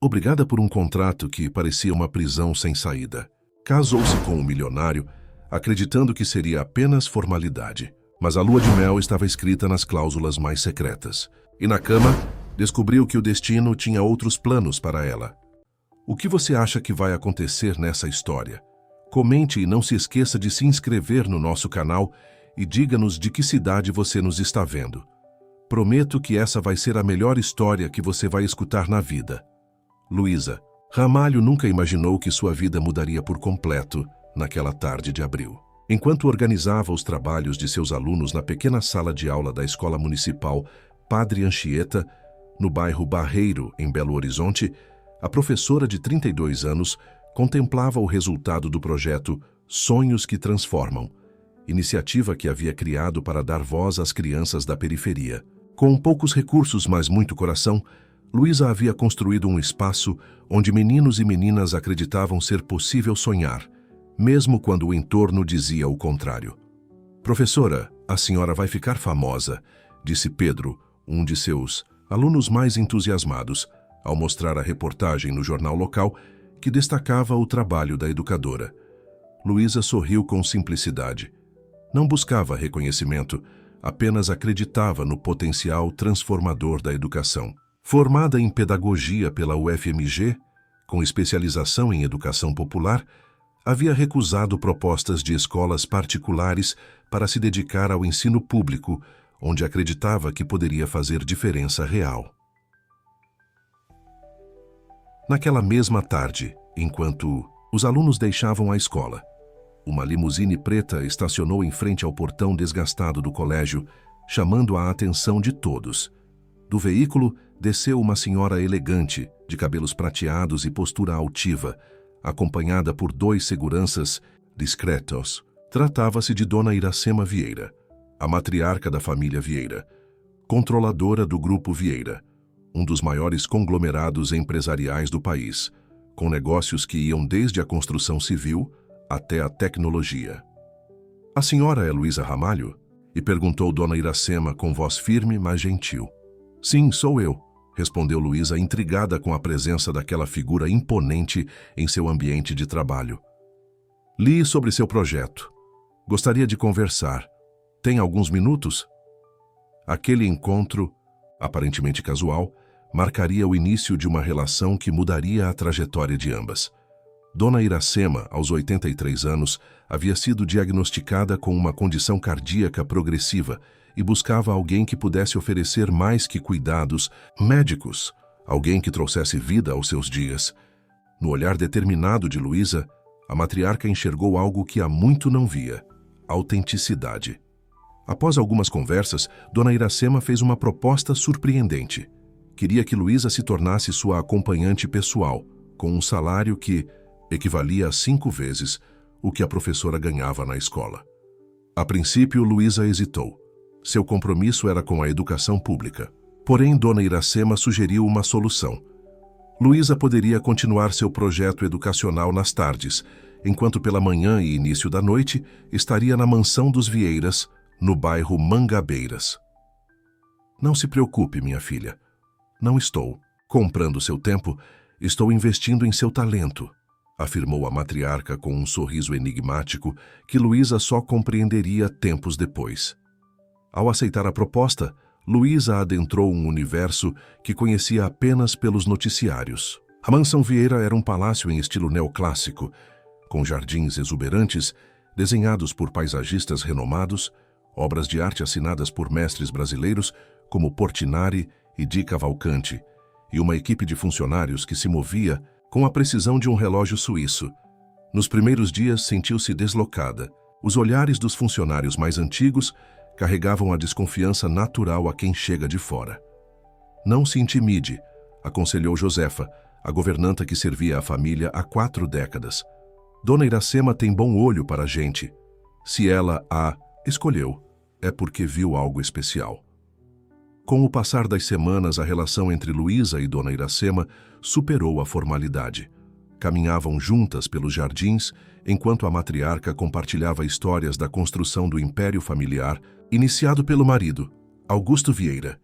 Obrigada por um contrato que parecia uma prisão sem saída. Casou-se com um milionário, acreditando que seria apenas formalidade. Mas a lua de mel estava escrita nas cláusulas mais secretas. E na cama, descobriu que o destino tinha outros planos para ela. O que você acha que vai acontecer nessa história? Comente e não se esqueça de se inscrever no nosso canal e diga-nos de que cidade você nos está vendo. Prometo que essa vai ser a melhor história que você vai escutar na vida. Luísa. Ramalho nunca imaginou que sua vida mudaria por completo naquela tarde de abril. Enquanto organizava os trabalhos de seus alunos na pequena sala de aula da Escola Municipal Padre Anchieta, no bairro Barreiro, em Belo Horizonte, a professora de 32 anos contemplava o resultado do projeto Sonhos que Transformam, iniciativa que havia criado para dar voz às crianças da periferia. Com poucos recursos, mas muito coração, Luísa havia construído um espaço onde meninos e meninas acreditavam ser possível sonhar, mesmo quando o entorno dizia o contrário. Professora, a senhora vai ficar famosa, disse Pedro, um de seus alunos mais entusiasmados, ao mostrar a reportagem no jornal local que destacava o trabalho da educadora. Luísa sorriu com simplicidade. Não buscava reconhecimento, apenas acreditava no potencial transformador da educação. Formada em pedagogia pela UFMG, com especialização em educação popular, havia recusado propostas de escolas particulares para se dedicar ao ensino público, onde acreditava que poderia fazer diferença real. Naquela mesma tarde, enquanto os alunos deixavam a escola, uma limusine preta estacionou em frente ao portão desgastado do colégio, chamando a atenção de todos. Do veículo, desceu uma senhora elegante, de cabelos prateados e postura altiva, acompanhada por 2 seguranças discretos. Tratava-se de Dona Iracema Vieira, a matriarca da família Vieira, controladora do Grupo Vieira, um dos maiores conglomerados empresariais do país, com negócios que iam desde a construção civil até a tecnologia. A senhora é Luísa Ramalho? E perguntou Dona Iracema com voz firme, mas gentil. Sim, sou eu, respondeu Luísa, intrigada com a presença daquela figura imponente em seu ambiente de trabalho. Li sobre seu projeto. Gostaria de conversar. Tem alguns minutos? Aquele encontro, aparentemente casual, marcaria o início de uma relação que mudaria a trajetória de ambas. Dona Iracema, aos 83 anos, havia sido diagnosticada com uma condição cardíaca progressiva e buscava alguém que pudesse oferecer mais que cuidados médicos, alguém que trouxesse vida aos seus dias. No olhar determinado de Luísa, a matriarca enxergou algo que há muito não via: autenticidade. Após algumas conversas, Dona Iracema fez uma proposta surpreendente. Queria que Luísa se tornasse sua acompanhante pessoal, com um salário que equivalia a 5 vezes o que a professora ganhava na escola. A princípio, Luísa hesitou. Seu compromisso era com a educação pública. Porém, Dona Iracema sugeriu uma solução. Luísa poderia continuar seu projeto educacional nas tardes, enquanto pela manhã e início da noite estaria na mansão dos Vieiras, no bairro Mangabeiras. Não se preocupe, minha filha. Não estou comprando seu tempo, estou investindo em seu talento, afirmou a matriarca com um sorriso enigmático que Luísa só compreenderia tempos depois. Ao aceitar a proposta, Luísa adentrou um universo que conhecia apenas pelos noticiários. A Mansão Vieira era um palácio em estilo neoclássico, com jardins exuberantes, desenhados por paisagistas renomados, obras de arte assinadas por mestres brasileiros como Portinari e Di Cavalcanti, e uma equipe de funcionários que se movia com a precisão de um relógio suíço. Nos primeiros dias sentiu-se deslocada. Os olhares dos funcionários mais antigos carregavam a desconfiança natural a quem chega de fora. Não se intimide, aconselhou Josefa, a governanta que servia a família há 4 décadas. Dona Iracema tem bom olho para a gente. Se ela a escolheu, é porque viu algo especial. Com o passar das semanas, a relação entre Luísa e Dona Iracema superou a formalidade. Caminhavam juntas pelos jardins, enquanto a matriarca compartilhava histórias da construção do império familiar, iniciado pelo marido, Augusto Vieira,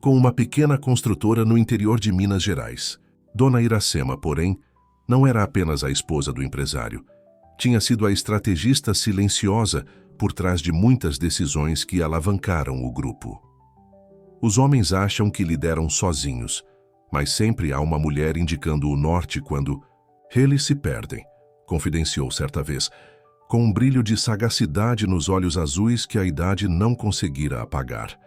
com uma pequena construtora no interior de Minas Gerais. Dona Iracema, porém, não era apenas a esposa do empresário. Tinha sido a estrategista silenciosa por trás de muitas decisões que alavancaram o grupo. Os homens acham que lideram sozinhos, mas sempre há uma mulher indicando o norte quando eles se perdem, confidenciou certa vez, com um brilho de sagacidade nos olhos azuis que a idade não conseguira apagar.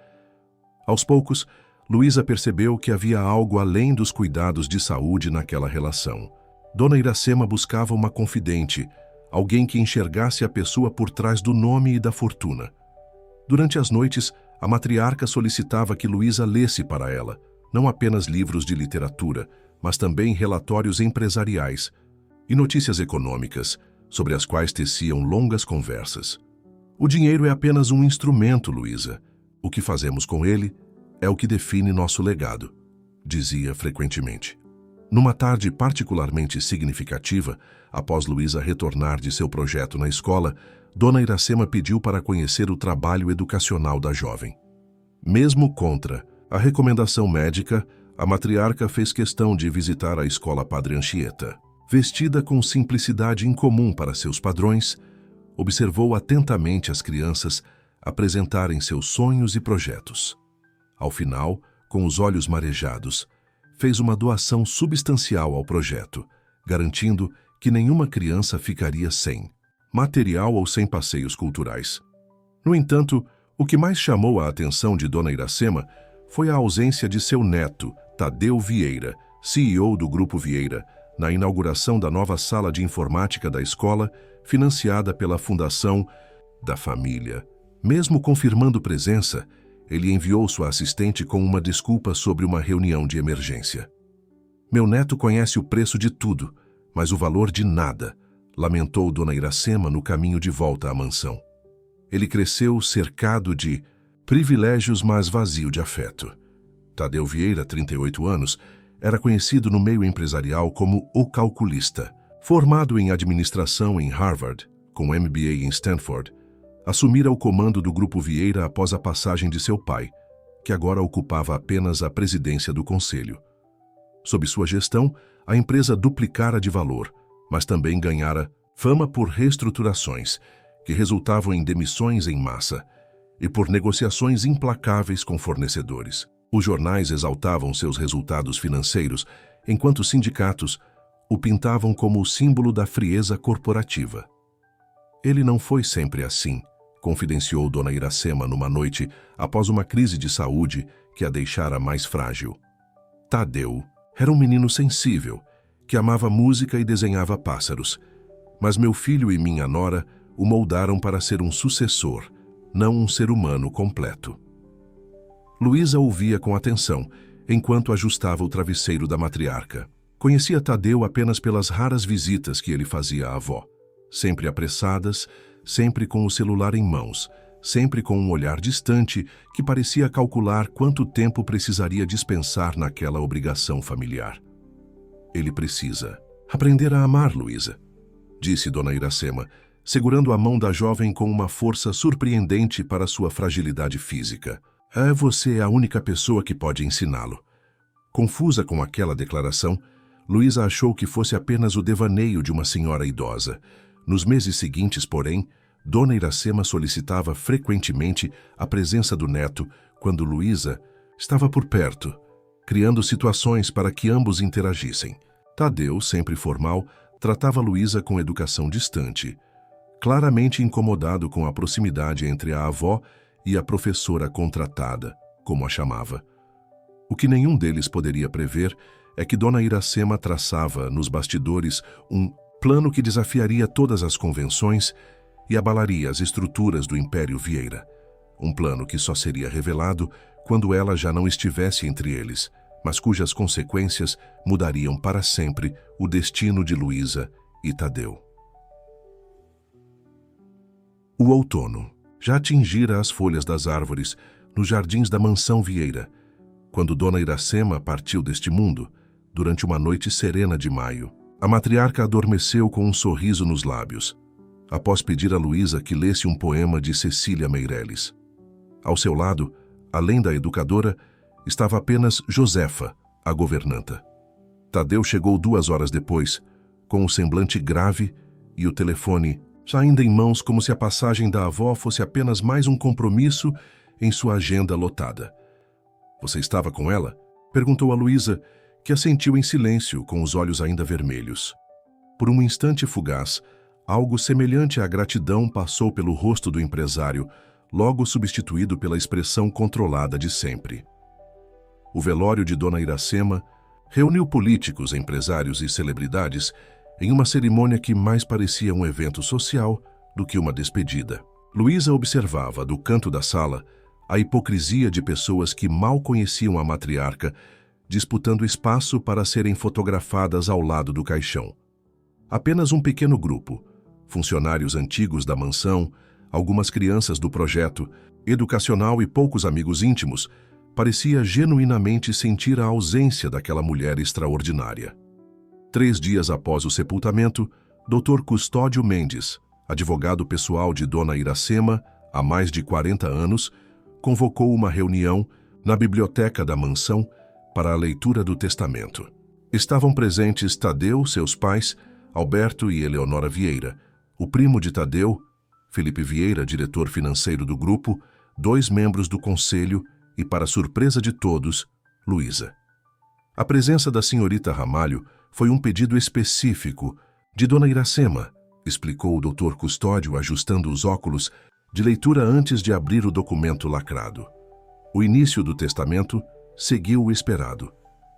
Aos poucos, Luísa percebeu que havia algo além dos cuidados de saúde naquela relação. Dona Iracema buscava uma confidente, alguém que enxergasse a pessoa por trás do nome e da fortuna. Durante as noites, a matriarca solicitava que Luísa lesse para ela, não apenas livros de literatura, mas também relatórios empresariais e notícias econômicas, sobre as quais teciam longas conversas. O dinheiro é apenas um instrumento, Luísa. O que fazemos com ele é o que define nosso legado, dizia frequentemente. Numa tarde particularmente significativa, após Luísa retornar de seu projeto na escola, Dona Iracema pediu para conhecer o trabalho educacional da jovem. Mesmo contra a recomendação médica, a matriarca fez questão de visitar a escola Padre Anchieta. Vestida com simplicidade incomum para seus padrões, observou atentamente as crianças apresentarem seus sonhos e projetos. Ao final, com os olhos marejados, fez uma doação substancial ao projeto, garantindo que nenhuma criança ficaria sem material ou sem passeios culturais. No entanto, o que mais chamou a atenção de Dona Iracema foi a ausência de seu neto, Tadeu Vieira, CEO do Grupo Vieira, na inauguração da nova sala de informática da escola, financiada pela Fundação da Família. Mesmo confirmando presença, ele enviou sua assistente com uma desculpa sobre uma reunião de emergência. Meu neto conhece o preço de tudo, mas o valor de nada, lamentou Dona Iracema no caminho de volta à mansão. Ele cresceu cercado de privilégios, mas vazio de afeto. Tadeu Vieira, 38 anos, era conhecido no meio empresarial como o calculista. Formado em administração em Harvard, com MBA em Stanford, assumira o comando do Grupo Vieira após a passagem de seu pai, que agora ocupava apenas a presidência do conselho. Sob sua gestão, a empresa duplicara de valor, mas também ganhara fama por reestruturações, que resultavam em demissões em massa, e por negociações implacáveis com fornecedores. Os jornais exaltavam seus resultados financeiros, enquanto os sindicatos o pintavam como o símbolo da frieza corporativa. Ele não foi sempre assim, confidenciou Dona Iracema numa noite após uma crise de saúde que a deixara mais frágil. Tadeu era um menino sensível, que amava música e desenhava pássaros, mas meu filho e minha nora o moldaram para ser um sucessor, não um ser humano completo. Luísa ouvia com atenção, enquanto ajustava o travesseiro da matriarca. Conhecia Tadeu apenas pelas raras visitas que ele fazia à avó. Sempre apressadas, sempre com o celular em mãos, sempre com um olhar distante que parecia calcular quanto tempo precisaria dispensar naquela obrigação familiar. Ele precisa aprender a amar, Luísa, disse Dona Iracema, segurando a mão da jovem com uma força surpreendente para sua fragilidade física. Você é a única pessoa que pode ensiná-lo. Confusa com aquela declaração, Luísa achou que fosse apenas o devaneio de uma senhora idosa. Nos meses seguintes, porém, Dona Iracema solicitava frequentemente a presença do neto quando Luísa estava por perto, criando situações para que ambos interagissem. Tadeu, sempre formal, tratava Luísa com educação distante, claramente incomodado com a proximidade entre a avó e a professora contratada, como a chamava. O que nenhum deles poderia prever é que Dona Iracema traçava, nos bastidores, um plano que desafiaria todas as convenções e abalaria as estruturas do Império Vieira. Um plano que só seria revelado quando ela já não estivesse entre eles, mas cujas consequências mudariam para sempre o destino de Luísa e Tadeu. O outono já atingira as folhas das árvores nos jardins da mansão Vieira, quando Dona Iracema partiu deste mundo, durante uma noite serena de maio. A matriarca adormeceu com um sorriso nos lábios, após pedir a Luísa que lesse um poema de Cecília Meirelles. Ao seu lado, além da educadora, estava apenas Josefa, a governanta. Tadeu chegou 2 horas depois, com um semblante grave e o telefone já ainda em mãos, como se a passagem da avó fosse apenas mais um compromisso em sua agenda lotada. Você estava com ela? Perguntou a Luísa, que assentiu em silêncio, com os olhos ainda vermelhos. Por um instante fugaz, algo semelhante à gratidão passou pelo rosto do empresário, logo substituído pela expressão controlada de sempre. O velório de Dona Iracema reuniu políticos, empresários e celebridades em uma cerimônia que mais parecia um evento social do que uma despedida. Luísa observava, do canto da sala, a hipocrisia de pessoas que mal conheciam a matriarca, disputando espaço para serem fotografadas ao lado do caixão. Apenas um pequeno grupo, funcionários antigos da mansão, algumas crianças do projeto educacional e poucos amigos íntimos, parecia genuinamente sentir a ausência daquela mulher extraordinária. 3 dias após o sepultamento, Dr. Custódio Mendes, advogado pessoal de Dona Iracema há mais de 40 anos, convocou uma reunião na biblioteca da mansão para a leitura do testamento. Estavam presentes Tadeu, seus pais, Alberto e Eleonora Vieira, o primo de Tadeu, Felipe Vieira, diretor financeiro do grupo, 2 membros do conselho e, para surpresa de todos, Luísa. A presença da senhorita Ramalho foi um pedido específico de Dona Iracema, explicou o Dr. Custódio, ajustando os óculos de leitura antes de abrir o documento lacrado. O início do testamento seguiu o esperado.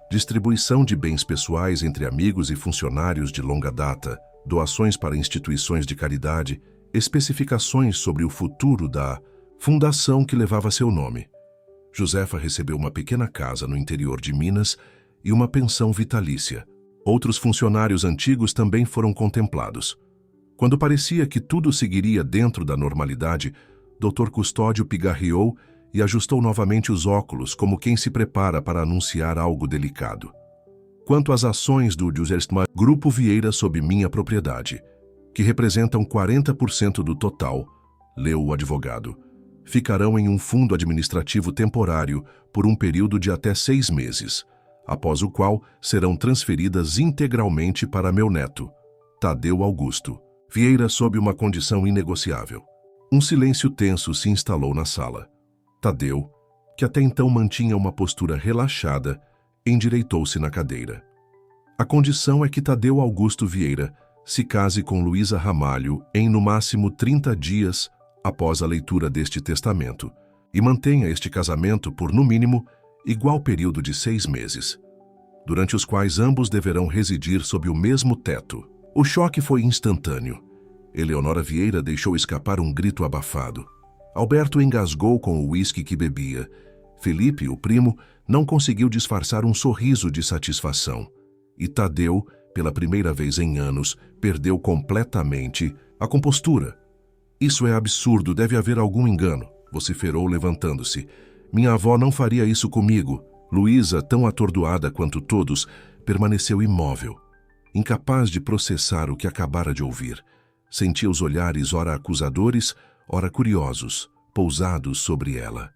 Distribuição de bens pessoais entre amigos e funcionários de longa data, doações para instituições de caridade, especificações sobre o futuro da fundação que levava seu nome. Josefa recebeu uma pequena casa no interior de Minas e uma pensão vitalícia. Outros funcionários antigos também foram contemplados. Quando parecia que tudo seguiria dentro da normalidade, Dr. Custódio pigarreou e ajustou novamente os óculos, como quem se prepara para anunciar algo delicado. Quanto às ações do Grupo Vieira sob minha propriedade, que representam 40% do total, leu o advogado, ficarão em um fundo administrativo temporário por um período de até 6 meses, após o qual serão transferidas integralmente para meu neto, Tadeu Augusto Vieira, sob uma condição inegociável. Um silêncio tenso se instalou na sala. Tadeu, que até então mantinha uma postura relaxada, endireitou-se na cadeira. A condição é que Tadeu Augusto Vieira se case com Luísa Ramalho em no máximo 30 dias após a leitura deste testamento e mantenha este casamento por, no mínimo, igual período de 6 meses, durante os quais ambos deverão residir sob o mesmo teto. O choque foi instantâneo. Eleonora Vieira deixou escapar um grito abafado. Alberto engasgou com o uísque que bebia. Felipe, o primo, não conseguiu disfarçar um sorriso de satisfação. E Tadeu, pela primeira vez em anos, perdeu completamente a compostura. Isso é absurdo, deve haver algum engano, vociferou levantando-se. Minha avó não faria isso comigo. Luísa, tão atordoada quanto todos, permaneceu imóvel, incapaz de processar o que acabara de ouvir. Sentia os olhares ora acusadores, ora curiosos, pousados sobre ela.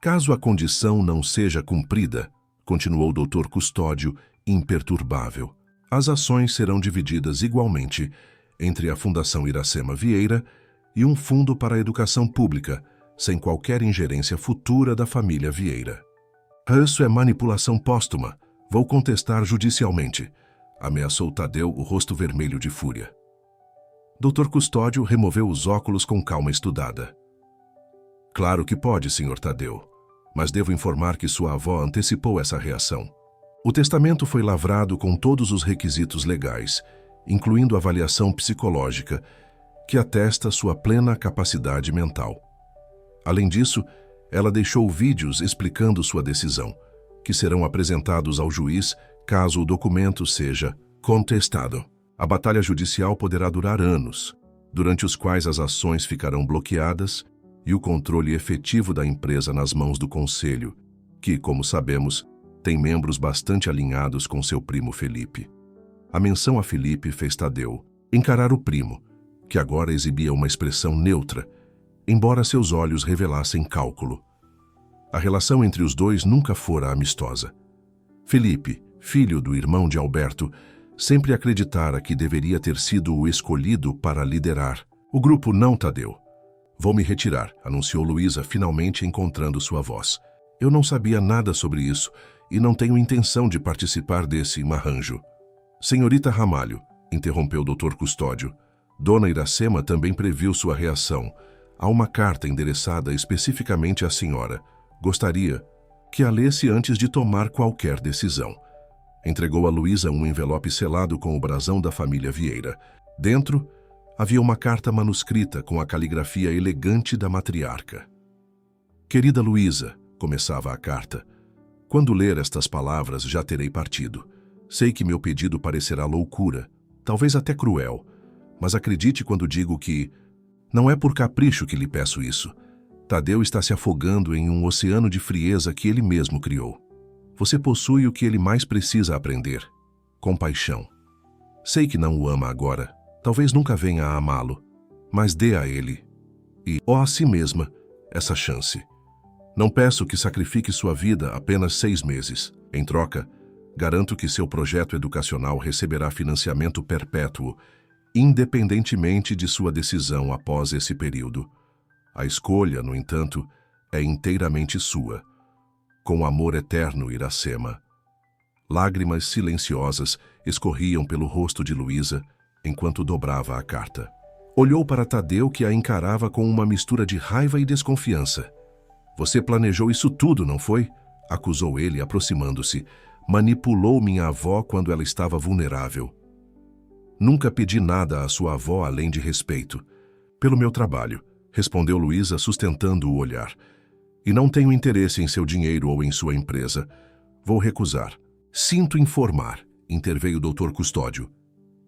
Caso a condição não seja cumprida, continuou o Dr. Custódio, imperturbável, as ações serão divididas igualmente entre a Fundação Iracema Vieira e um fundo para a educação pública, sem qualquer ingerência futura da família Vieira. Isso é manipulação póstuma. Vou contestar judicialmente, ameaçou Tadeu, o rosto vermelho de fúria. Dr. Custódio removeu os óculos com calma estudada. Claro que pode, Sr. Tadeu, mas devo informar que sua avó antecipou essa reação. O testamento foi lavrado com todos os requisitos legais, incluindo avaliação psicológica, que atesta sua plena capacidade mental. Além disso, ela deixou vídeos explicando sua decisão, que serão apresentados ao juiz caso o documento seja contestado. A batalha judicial poderá durar anos, durante os quais as ações ficarão bloqueadas e o controle efetivo da empresa nas mãos do Conselho, que, como sabemos, tem membros bastante alinhados com seu primo Felipe. A menção a Felipe fez Tadeu encarar o primo, que agora exibia uma expressão neutra, embora seus olhos revelassem cálculo. A relação entre os dois nunca fora amistosa. Felipe, filho do irmão de Alberto, sempre acreditara que deveria ter sido o escolhido para liderar o grupo, não Tadeu. Vou me retirar, anunciou Luísa, finalmente encontrando sua voz. Eu não sabia nada sobre isso e não tenho intenção de participar desse marranjo. Senhorita Ramalho, interrompeu o Dr. Custódio. Dona Iracema também previu sua reação. Há uma carta endereçada especificamente à senhora. Gostaria que a lesse antes de tomar qualquer decisão. Entregou a Luísa um envelope selado com o brasão da família Vieira. Dentro, havia uma carta manuscrita com a caligrafia elegante da matriarca. Querida Luísa, começava a carta, quando ler estas palavras já terei partido. Sei que meu pedido parecerá loucura, talvez até cruel, mas acredite quando digo que não é por capricho que lhe peço isso. Tadeu está se afogando em um oceano de frieza que ele mesmo criou. Você possui o que ele mais precisa aprender: compaixão. Sei que não o ama agora, talvez nunca venha a amá-lo, mas dê a ele, e, a si mesma, essa chance. Não peço que sacrifique sua vida apenas 6 meses. Em troca, garanto que seu projeto educacional receberá financiamento perpétuo, independentemente de sua decisão após esse período. A escolha, no entanto, é inteiramente sua. Com amor eterno, Iracema. Lágrimas silenciosas escorriam pelo rosto de Luísa enquanto dobrava a carta. Olhou para Tadeu, que a encarava com uma mistura de raiva e desconfiança. Você planejou isso tudo, não foi? Acusou ele, aproximando-se. Manipulou minha avó quando ela estava vulnerável. Nunca pedi nada à sua avó além de respeito. Pelo meu trabalho, respondeu Luísa, sustentando o olhar. E não tenho interesse em seu dinheiro ou em sua empresa. Vou recusar. Sinto informar, interveio o Dr. Custódio,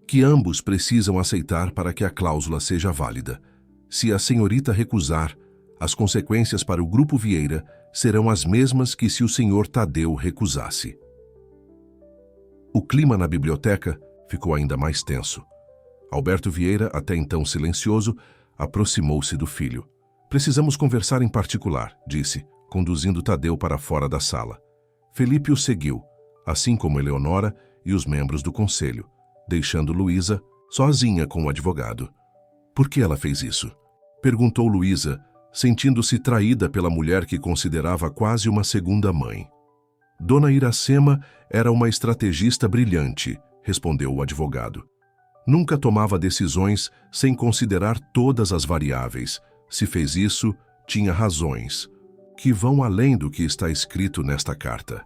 que ambos precisam aceitar para que a cláusula seja válida. Se a senhorita recusar, as consequências para o Grupo Vieira serão as mesmas que se o senhor Tadeu recusasse. O clima na biblioteca ficou ainda mais tenso. Alberto Vieira, até então silencioso, aproximou-se do filho. Precisamos conversar em particular, disse, conduzindo Tadeu para fora da sala. Felipe o seguiu, assim como Eleonora e os membros do conselho, deixando Luísa sozinha com o advogado. Por que ela fez isso? Perguntou Luísa, sentindo-se traída pela mulher que considerava quase uma segunda mãe. Dona Iracema era uma estrategista brilhante, respondeu o advogado. Nunca tomava decisões sem considerar todas as variáveis. Se fez isso, tinha razões, que vão além do que está escrito nesta carta.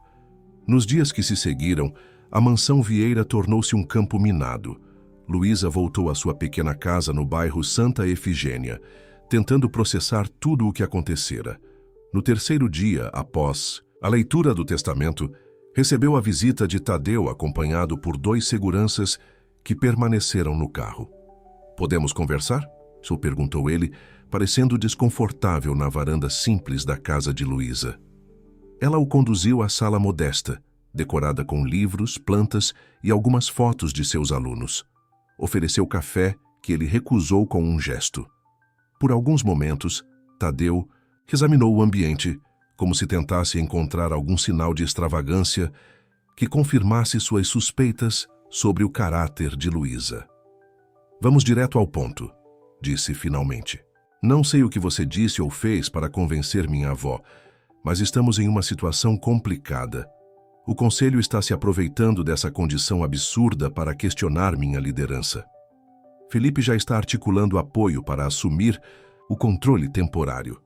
Nos dias que se seguiram, a mansão Vieira tornou-se um campo minado. Luísa voltou à sua pequena casa no bairro Santa Efigênia, tentando processar tudo o que acontecera. No terceiro dia, após a leitura do testamento, recebeu a visita de Tadeu, acompanhado por 2 seguranças que permaneceram no carro. Podemos conversar? Só perguntou ele, parecendo desconfortável na varanda simples da casa de Luísa. Ela o conduziu à sala modesta, decorada com livros, plantas e algumas fotos de seus alunos. Ofereceu café, que ele recusou com um gesto. Por alguns momentos, Tadeu examinou o ambiente, como se tentasse encontrar algum sinal de extravagância que confirmasse suas suspeitas sobre o caráter de Luísa. Vamos direto ao ponto, disse finalmente. Não sei o que você disse ou fez para convencer minha avó, mas estamos em uma situação complicada. O conselho está se aproveitando dessa condição absurda para questionar minha liderança. Felipe já está articulando apoio para assumir o controle temporário.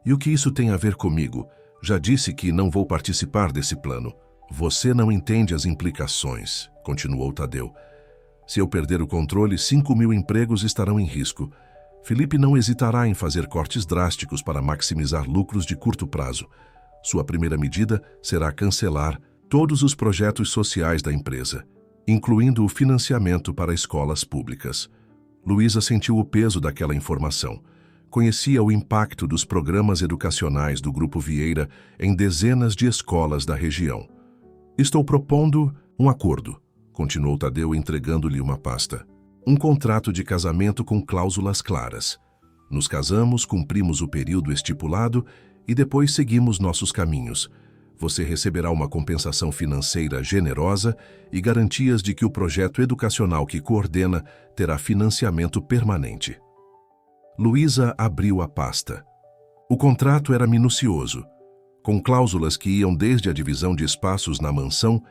E o que isso tem a ver comigo? Já disse que não vou participar desse plano. Você não entende as implicações, continuou Tadeu. Se eu perder o controle, 5.000 empregos estarão em risco. Felipe não hesitará em fazer cortes drásticos para maximizar lucros de curto prazo. Sua primeira medida será cancelar todos os projetos sociais da empresa, incluindo o financiamento para escolas públicas. Luísa sentiu o peso daquela informação. Conhecia o impacto dos programas educacionais do Grupo Vieira em dezenas de escolas da região. Estou propondo um acordo, continuou Tadeu, entregando-lhe uma pasta. Um contrato de casamento com cláusulas claras. Nos casamos, cumprimos o período estipulado e depois seguimos nossos caminhos. Você receberá uma compensação financeira generosa e garantias de que o projeto educacional que coordena terá financiamento permanente. Luísa abriu a pasta. O contrato era minucioso, com cláusulas que iam desde a divisão de espaços na mansão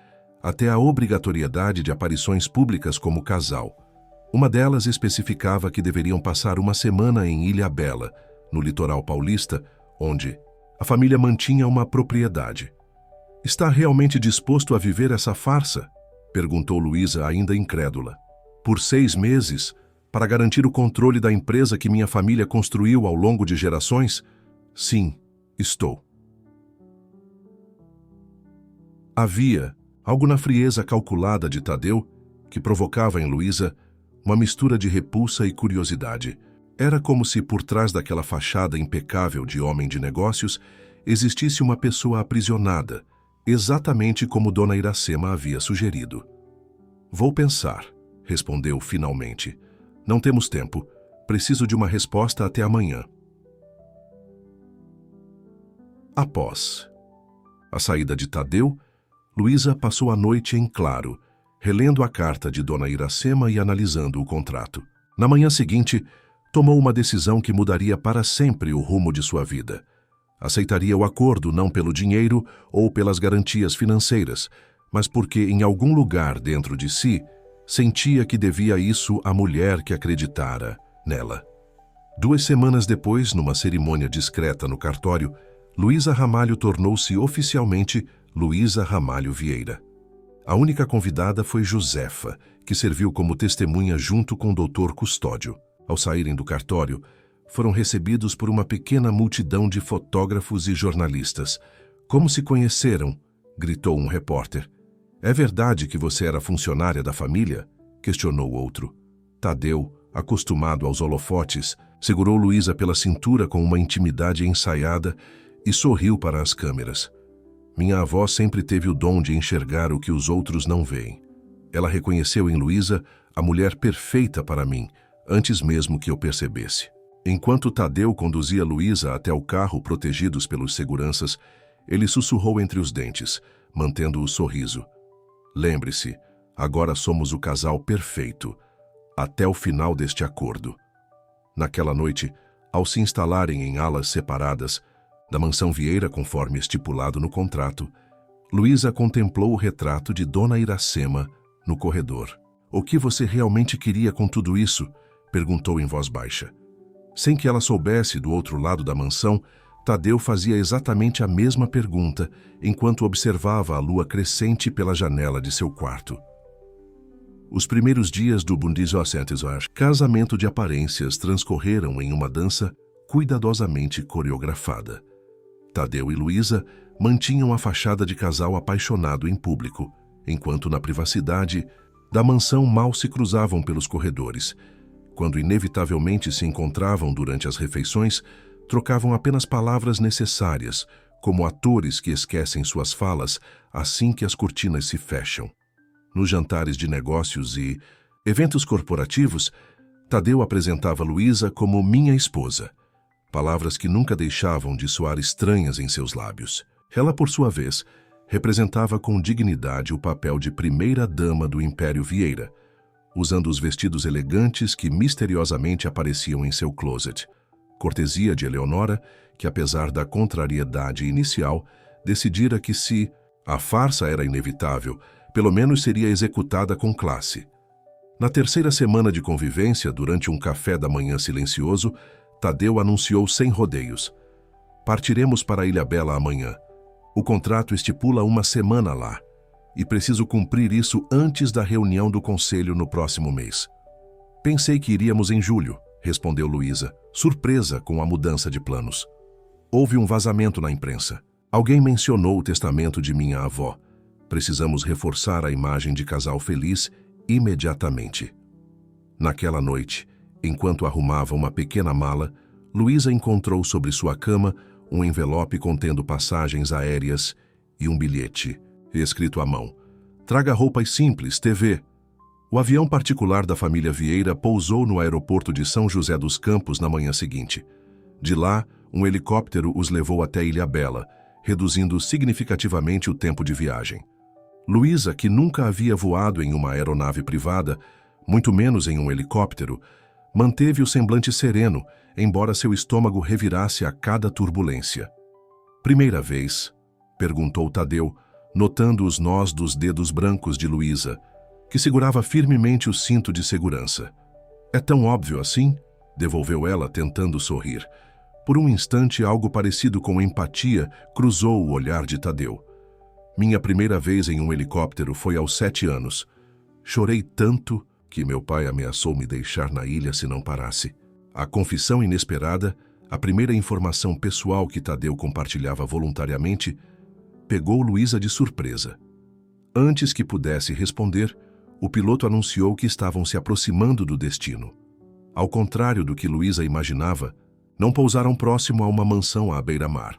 até a obrigatoriedade de aparições públicas como casal. Uma delas especificava que deveriam passar uma semana em Ilhabela, no litoral paulista, onde a família mantinha uma propriedade. Está realmente disposto a viver essa farsa? Perguntou Luísa, ainda incrédula. Por 6 meses, para garantir o controle da empresa que minha família construiu ao longo de gerações? Sim, estou. Havia algo na frieza calculada de Tadeu que provocava em Luísa uma mistura de repulsa e curiosidade. Era como se por trás daquela fachada impecável de homem de negócios existisse uma pessoa aprisionada, exatamente como Dona Iracema havia sugerido. Vou pensar, respondeu finalmente. Não temos tempo. Preciso de uma resposta até amanhã. Após a saída de Tadeu, Luísa passou a noite em claro, relendo a carta de Dona Iracema e analisando o contrato. Na manhã seguinte, tomou uma decisão que mudaria para sempre o rumo de sua vida. Aceitaria o acordo não pelo dinheiro ou pelas garantias financeiras, mas porque em algum lugar dentro de si sentia que devia isso à mulher que acreditara nela. 2 semanas depois, numa cerimônia discreta no cartório, Luísa Ramalho tornou-se oficialmente Luísa Ramalho Vieira. A única convidada foi Josefa, que serviu como testemunha junto com o doutor Custódio. Ao saírem do cartório, foram recebidos por uma pequena multidão de fotógrafos e jornalistas. Como se conheceram? Gritou um repórter. É verdade que você era funcionária da família? Questionou outro. Tadeu, acostumado aos holofotes, segurou Luísa pela cintura com uma intimidade ensaiada e sorriu para as câmeras. Minha avó sempre teve o dom de enxergar o que os outros não veem. Ela reconheceu em Luísa a mulher perfeita para mim, antes mesmo que eu percebesse. Enquanto Tadeu conduzia Luísa até o carro protegidos pelos seguranças, ele sussurrou entre os dentes, mantendo o sorriso. Lembre-se, agora somos o casal perfeito, até o final deste acordo. Naquela noite, ao se instalarem em alas separadas da mansão Vieira conforme estipulado no contrato, Luísa contemplou o retrato de Dona Iracema no corredor. O que você realmente queria com tudo isso? Perguntou em voz baixa. Sem que ela soubesse, do outro lado da mansão, Tadeu fazia exatamente a mesma pergunta enquanto observava a lua crescente pela janela de seu quarto. Os primeiros dias do casamento de aparências transcorreram em uma dança cuidadosamente coreografada. Tadeu e Luísa mantinham a fachada de casal apaixonado em público, enquanto na privacidade da mansão mal se cruzavam pelos corredores. Quando inevitavelmente se encontravam durante as refeições, trocavam apenas palavras necessárias, como atores que esquecem suas falas assim que as cortinas se fecham. Nos jantares de negócios e eventos corporativos, Tadeu apresentava Luísa como minha esposa, palavras que nunca deixavam de soar estranhas em seus lábios. Ela, por sua vez, representava com dignidade o papel de primeira-dama do Império Vieira, usando os vestidos elegantes que misteriosamente apareciam em seu closet. Cortesia de Eleonora, que apesar da contrariedade inicial, decidira que se a farsa era inevitável, pelo menos seria executada com classe. Na terceira semana de convivência, durante um café da manhã silencioso, Tadeu anunciou sem rodeios. Partiremos para Ilhabela amanhã. O contrato estipula uma semana lá. E preciso cumprir isso antes da reunião do conselho no próximo mês. Pensei que iríamos em julho, respondeu Luísa, surpresa com a mudança de planos. Houve um vazamento na imprensa. Alguém mencionou o testamento de minha avó. Precisamos reforçar a imagem de casal feliz imediatamente. Naquela noite, enquanto arrumava uma pequena mala, Luísa encontrou sobre sua cama um envelope contendo passagens aéreas e um bilhete, escrito à mão. Traga roupas simples, TV. O avião particular da família Vieira pousou no aeroporto de São José dos Campos na manhã seguinte. De lá, um helicóptero os levou até Ilhabela, reduzindo significativamente o tempo de viagem. Luísa, que nunca havia voado em uma aeronave privada, muito menos em um helicóptero, manteve o semblante sereno, embora seu estômago revirasse a cada turbulência. Primeira vez? Perguntou Tadeu, notando os nós dos dedos brancos de Luísa, que segurava firmemente o cinto de segurança. É tão óbvio assim? Devolveu ela, tentando sorrir. Por um instante, algo parecido com empatia cruzou o olhar de Tadeu. Minha primeira vez em um helicóptero foi aos 7 anos. Chorei tanto que meu pai ameaçou me deixar na ilha se não parasse. A confissão inesperada, a primeira informação pessoal que Tadeu compartilhava voluntariamente, pegou Luísa de surpresa. Antes que pudesse responder, o piloto anunciou que estavam se aproximando do destino. Ao contrário do que Luísa imaginava, não pousaram próximo a uma mansão à beira-mar,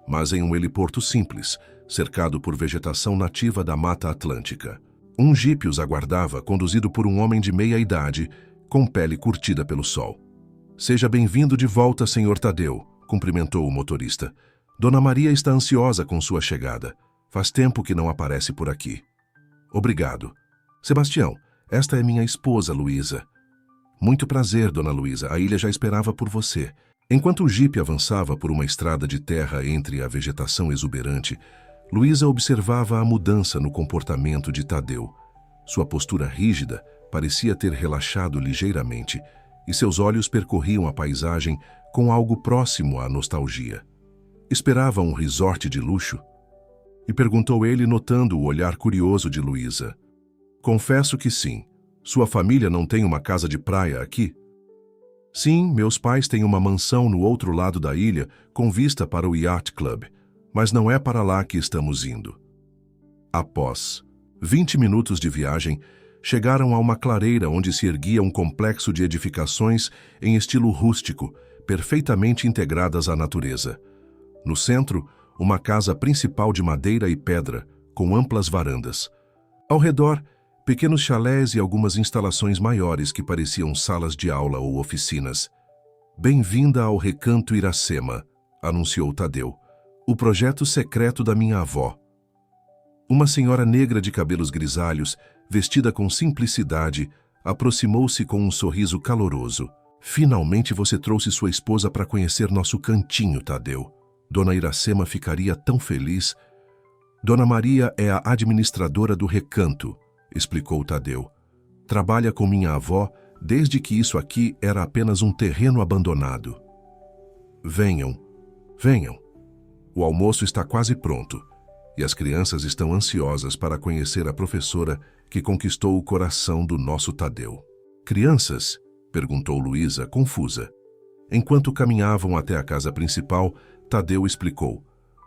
mas em um heliporto simples, cercado por vegetação nativa da Mata Atlântica. Um jipe os aguardava, conduzido por um homem de meia idade, com pele curtida pelo sol. "Seja bem-vindo de volta, Sr. Tadeu", cumprimentou o motorista. "Dona Maria está ansiosa com sua chegada. Faz tempo que não aparece por aqui." "Obrigado. Sebastião, esta é minha esposa, Luísa." "Muito prazer, Dona Luísa. A ilha já esperava por você." Enquanto o jipe avançava por uma estrada de terra entre a vegetação exuberante, Luísa observava a mudança no comportamento de Tadeu. Sua postura rígida parecia ter relaxado ligeiramente, e seus olhos percorriam a paisagem com algo próximo à nostalgia. "Esperava um resort de luxo?" E perguntou ele, notando o olhar curioso de Luísa. "Confesso que sim. Sua família não tem uma casa de praia aqui?" "Sim, meus pais têm uma mansão no outro lado da ilha, com vista para o Yacht Club, mas não é para lá que estamos indo." Após 20 minutos de viagem, chegaram a uma clareira onde se erguia um complexo de edificações em estilo rústico, perfeitamente integradas à natureza. No centro, uma casa principal de madeira e pedra, com amplas varandas. Ao redor, pequenos chalés e algumas instalações maiores que pareciam salas de aula ou oficinas. "Bem-vinda ao Recanto Iracema", anunciou Tadeu. "O projeto secreto da minha avó." Uma senhora negra de cabelos grisalhos, vestida com simplicidade, aproximou-se com um sorriso caloroso. "Finalmente você trouxe sua esposa para conhecer nosso cantinho, Tadeu. Dona Iracema ficaria tão feliz." "Dona Maria é a administradora do recanto", explicou Tadeu. "Trabalha com minha avó desde que isso aqui era apenas um terreno abandonado." "Venham, venham. O almoço está quase pronto, e as crianças estão ansiosas para conhecer a professora que conquistou o coração do nosso Tadeu." "Crianças?" perguntou Luísa, confusa. Enquanto caminhavam até a casa principal, Tadeu explicou.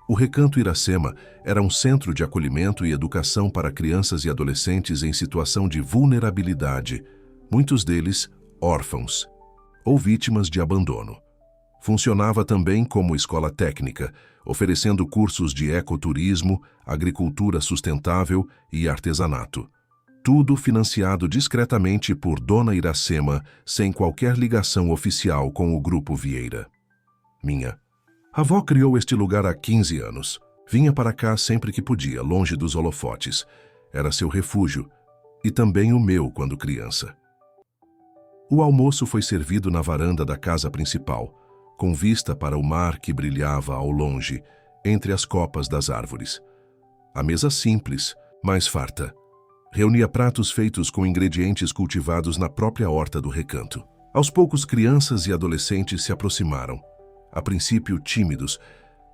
O Recanto Iracema era um centro de acolhimento e educação para crianças e adolescentes em situação de vulnerabilidade, muitos deles órfãos ou vítimas de abandono. Funcionava também como escola técnica, oferecendo cursos de ecoturismo, agricultura sustentável e artesanato. Tudo financiado discretamente por Dona Iracema, sem qualquer ligação oficial com o Grupo Vieira. Minha avó criou este lugar há 15 anos. Vinha para cá sempre que podia, longe dos holofotes. Era seu refúgio, e também o meu quando criança. O almoço foi servido na varanda da casa principal, com vista para o mar que brilhava ao longe, entre as copas das árvores. A mesa simples, mas farta, reunia pratos feitos com ingredientes cultivados na própria horta do recanto. Aos poucos, crianças e adolescentes se aproximaram, a princípio tímidos,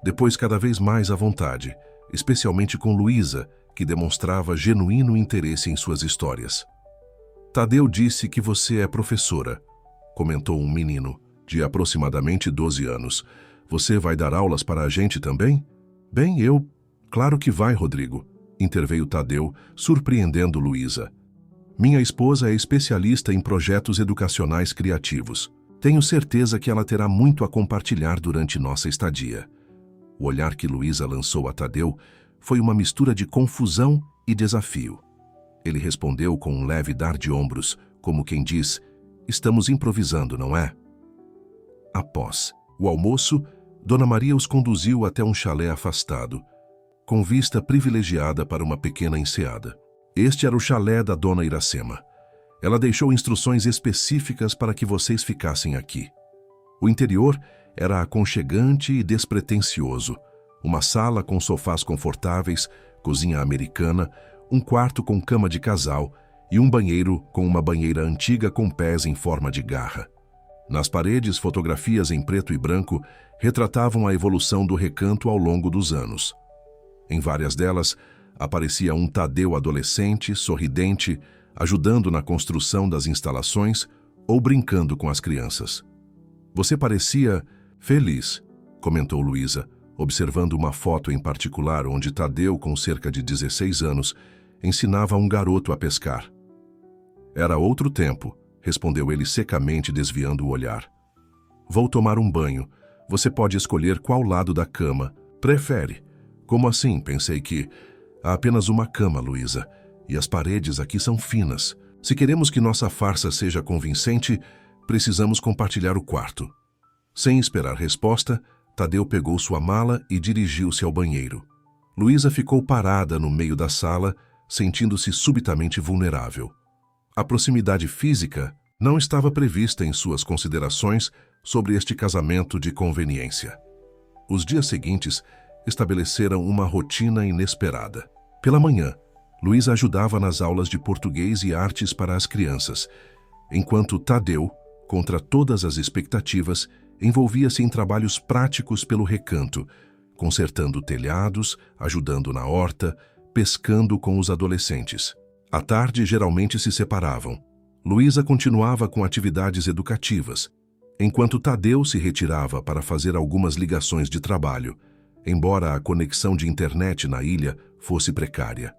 depois cada vez mais à vontade, especialmente com Luísa, que demonstrava genuíno interesse em suas histórias. "Tadeu disse que você é professora", comentou um menino, de aproximadamente 12 anos. "Você vai dar aulas para a gente também?" "Bem, Claro que vai, Rodrigo", interveio Tadeu, surpreendendo Luísa. "Minha esposa é especialista em projetos educacionais criativos. Tenho certeza que ela terá muito a compartilhar durante nossa estadia." O olhar que Luísa lançou a Tadeu foi uma mistura de confusão e desafio. Ele respondeu com um leve dar de ombros, como quem diz, "Estamos improvisando, não é?" Após o almoço, Dona Maria os conduziu até um chalé afastado, com vista privilegiada para uma pequena enseada. Este era o chalé da Dona Iracema. Ela deixou instruções específicas para que vocês ficassem aqui. O interior era aconchegante e despretensioso. Uma sala com sofás confortáveis, cozinha americana, um quarto com cama de casal e um banheiro com uma banheira antiga com pés em forma de garra. Nas paredes, fotografias em preto e branco retratavam a evolução do recanto ao longo dos anos. Em várias delas, aparecia um Tadeu adolescente, sorridente, ajudando na construção das instalações ou brincando com as crianças. Você parecia feliz, comentou Luísa, observando uma foto em particular onde Tadeu, com cerca de 16 anos, ensinava um garoto a pescar. Era outro tempo, respondeu ele secamente, desviando o olhar. Vou tomar um banho. Você pode escolher qual lado da cama prefere. Como assim? Pensei que... Há apenas uma cama, Luísa, e as paredes aqui são finas. Se queremos que nossa farsa seja convincente, precisamos compartilhar o quarto. Sem esperar resposta, Tadeu pegou sua mala e dirigiu-se ao banheiro. Luísa ficou parada no meio da sala, sentindo-se subitamente vulnerável. A proximidade física não estava prevista em suas considerações sobre este casamento de conveniência. Os dias seguintes estabeleceram uma rotina inesperada. Pela manhã, Luísa ajudava nas aulas de português e artes para as crianças, enquanto Tadeu, contra todas as expectativas, envolvia-se em trabalhos práticos pelo recanto, consertando telhados, ajudando na horta, pescando com os adolescentes. À tarde, geralmente se separavam. Luísa continuava com atividades educativas, enquanto Tadeu se retirava para fazer algumas ligações de trabalho, embora a conexão de internet na ilha fosse precária.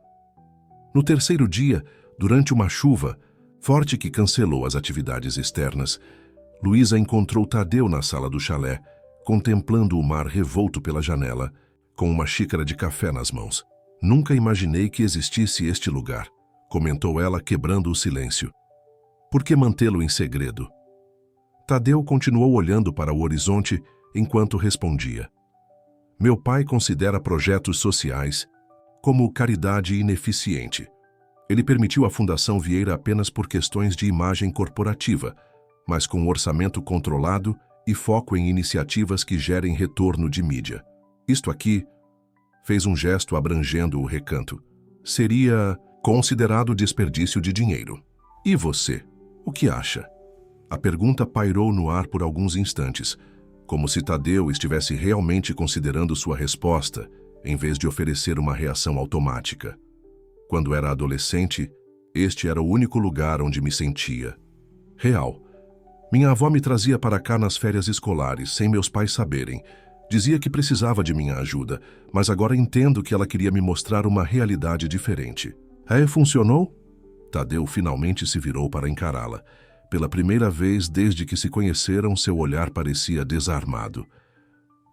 No terceiro dia, durante uma chuva forte que cancelou as atividades externas, Luísa encontrou Tadeu na sala do chalé, contemplando o mar revolto pela janela, com uma xícara de café nas mãos. Nunca imaginei que existisse este lugar, comentou ela, quebrando o silêncio. Por que mantê-lo em segredo? Tadeu continuou olhando para o horizonte enquanto respondia. Meu pai considera projetos sociais como caridade ineficiente. Ele permitiu a Fundação Vieira apenas por questões de imagem corporativa, mas com um orçamento controlado e foco em iniciativas que gerem retorno de mídia. Isto aqui, fez um gesto abrangendo o recanto, seria considerado desperdício de dinheiro. E você, o que acha? A pergunta pairou no ar por alguns instantes, como se Tadeu estivesse realmente considerando sua resposta, em vez de oferecer uma reação automática. Quando era adolescente, este era o único lugar onde me sentia real. Minha avó me trazia para cá nas férias escolares, sem meus pais saberem. Dizia que precisava de minha ajuda, mas agora entendo que ela queria me mostrar uma realidade diferente. Funcionou? Tadeu finalmente se virou para encará-la. Pela primeira vez desde que se conheceram, seu olhar parecia desarmado.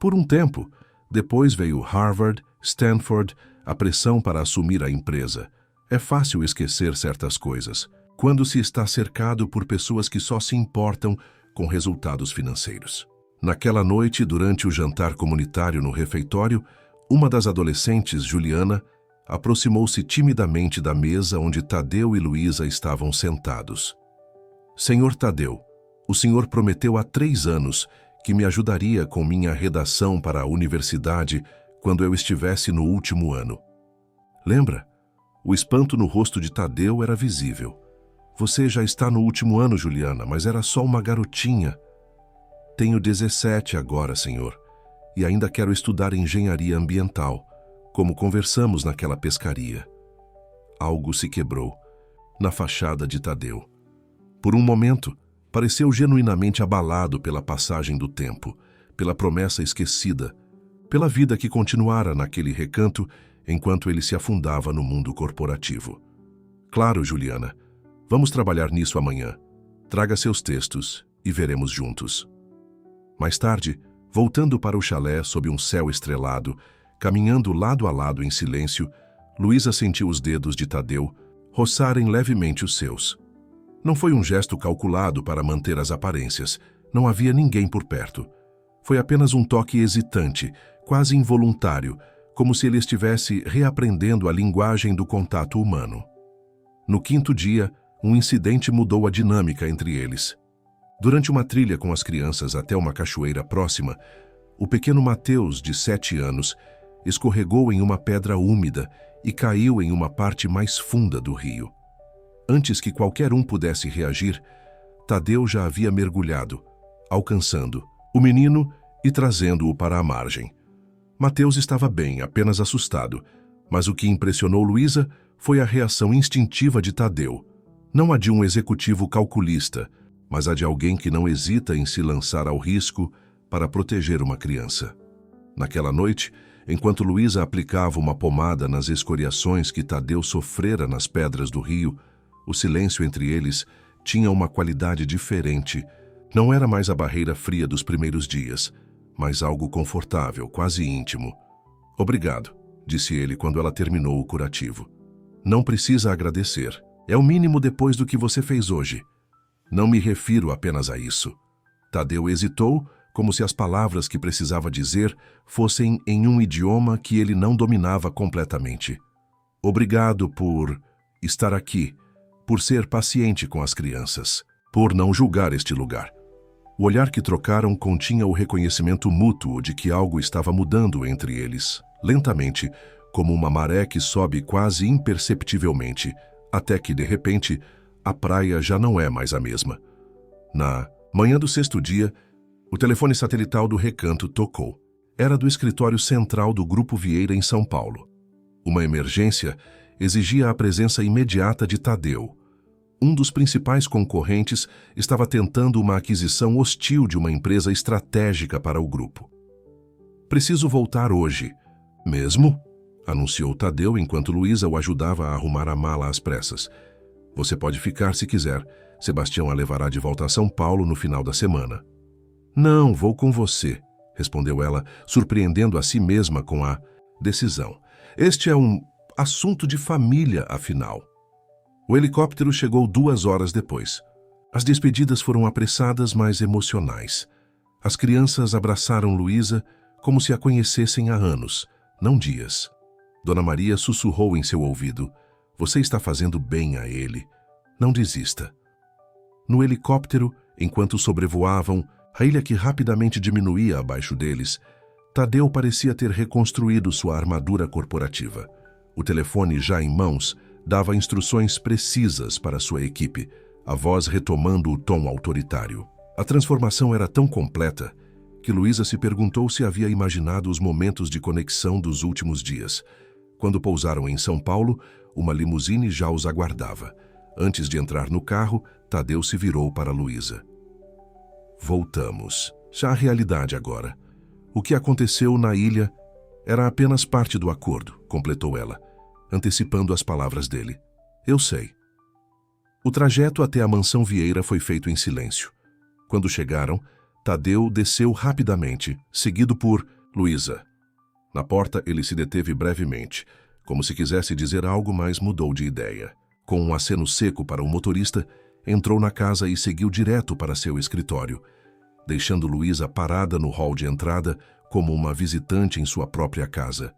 Por um tempo, depois veio Harvard, Stanford, a pressão para assumir a empresa. É fácil esquecer certas coisas, quando se está cercado por pessoas que só se importam com resultados financeiros. Naquela noite, durante o jantar comunitário no refeitório, uma das adolescentes, Juliana, aproximou-se timidamente da mesa onde Tadeu e Luísa estavam sentados. Senhor Tadeu, o senhor prometeu há 3 anos que me ajudaria com minha redação para a universidade quando eu estivesse no último ano. Lembra? O espanto no rosto de Tadeu era visível. Você já está no último ano, Juliana, mas era só uma garotinha. Tenho 17 agora, senhor, e ainda quero estudar engenharia ambiental, como conversamos naquela pescaria. Algo se quebrou na fachada de Tadeu. Por um momento, pareceu genuinamente abalado pela passagem do tempo, pela promessa esquecida, pela vida que continuara naquele recanto enquanto ele se afundava no mundo corporativo. Claro, Juliana, vamos trabalhar nisso amanhã. Traga seus textos e veremos juntos. Mais tarde, voltando para o chalé sob um céu estrelado, caminhando lado a lado em silêncio, Luísa sentiu os dedos de Tadeu roçarem levemente os seus. Não foi um gesto calculado para manter as aparências. Não havia ninguém por perto. Foi apenas um toque hesitante, quase involuntário, como se ele estivesse reaprendendo a linguagem do contato humano. No quinto dia, um incidente mudou a dinâmica entre eles. Durante uma trilha com as crianças até uma cachoeira próxima, o pequeno Mateus, de 7 anos, escorregou em uma pedra úmida e caiu em uma parte mais funda do rio. Antes que qualquer um pudesse reagir, Tadeu já havia mergulhado, alcançando o menino e trazendo-o para a margem. Mateus estava bem, apenas assustado, mas o que impressionou Luísa foi a reação instintiva de Tadeu, não a de um executivo calculista, mas a de alguém que não hesita em se lançar ao risco para proteger uma criança. Naquela noite, enquanto Luísa aplicava uma pomada nas escoriações que Tadeu sofrera nas pedras do rio, o silêncio entre eles tinha uma qualidade diferente. Não era mais a barreira fria dos primeiros dias, mas algo confortável, quase íntimo. "Obrigado", disse ele quando ela terminou o curativo. "Não precisa agradecer. É o mínimo depois do que você fez hoje. Não me refiro apenas a isso." Tadeu hesitou, como se as palavras que precisava dizer fossem em um idioma que ele não dominava completamente. "Obrigado por estar aqui, por ser paciente com as crianças, por não julgar este lugar." O olhar que trocaram continha o reconhecimento mútuo de que algo estava mudando entre eles, lentamente, como uma maré que sobe quase imperceptivelmente, até que, de repente, a praia já não é mais a mesma. Na manhã do sexto dia, o telefone satelital do Recanto tocou. Era do escritório central do Grupo Vieira em São Paulo. Uma emergência exigia a presença imediata de Tadeu. Um dos principais concorrentes estava tentando uma aquisição hostil de uma empresa estratégica para o grupo. "Preciso voltar hoje." "Mesmo?" anunciou Tadeu enquanto Luísa o ajudava a arrumar a mala às pressas. "Você pode ficar se quiser. Sebastião a levará de volta a São Paulo no final da semana." "Não, vou com você", respondeu ela, surpreendendo a si mesma com a decisão. "Este é um assunto de família, afinal." O helicóptero chegou 2 horas depois. As despedidas foram apressadas, mas emocionais. As crianças abraçaram Luísa como se a conhecessem há anos, não dias. Dona Maria sussurrou em seu ouvido: "Você está fazendo bem a ele. Não desista." No helicóptero, enquanto sobrevoavam a ilha que rapidamente diminuía abaixo deles, Tadeu parecia ter reconstruído sua armadura corporativa. O telefone, já em mãos, dava instruções precisas para sua equipe, a voz retomando o tom autoritário. A transformação era tão completa que Luísa se perguntou se havia imaginado os momentos de conexão dos últimos dias. Quando pousaram em São Paulo, uma limusine já os aguardava. Antes de entrar no carro, Tadeu se virou para Luísa. "Voltamos. Já a realidade agora. O que aconteceu na ilha era apenas parte do acordo", completou ela, antecipando as palavras dele. "Eu sei." O trajeto até a mansão Vieira foi feito em silêncio. Quando chegaram, Tadeu desceu rapidamente, seguido por Luísa. Na porta, ele se deteve brevemente, como se quisesse dizer algo, mas mudou de ideia. Com um aceno seco para o motorista, entrou na casa e seguiu direto para seu escritório, deixando Luísa parada no hall de entrada como uma visitante em sua própria casa.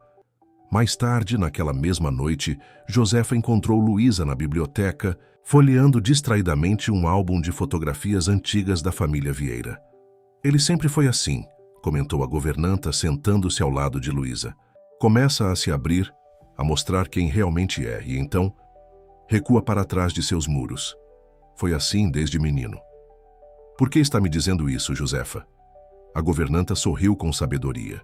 Mais tarde, naquela mesma noite, Josefa encontrou Luísa na biblioteca, folheando distraidamente um álbum de fotografias antigas da família Vieira. "Ele sempre foi assim", comentou a governanta sentando-se ao lado de Luísa. "Começa a se abrir, a mostrar quem realmente é, e então recua para trás de seus muros. Foi assim desde menino." "Por que está me dizendo isso, Josefa?" A governanta sorriu com sabedoria.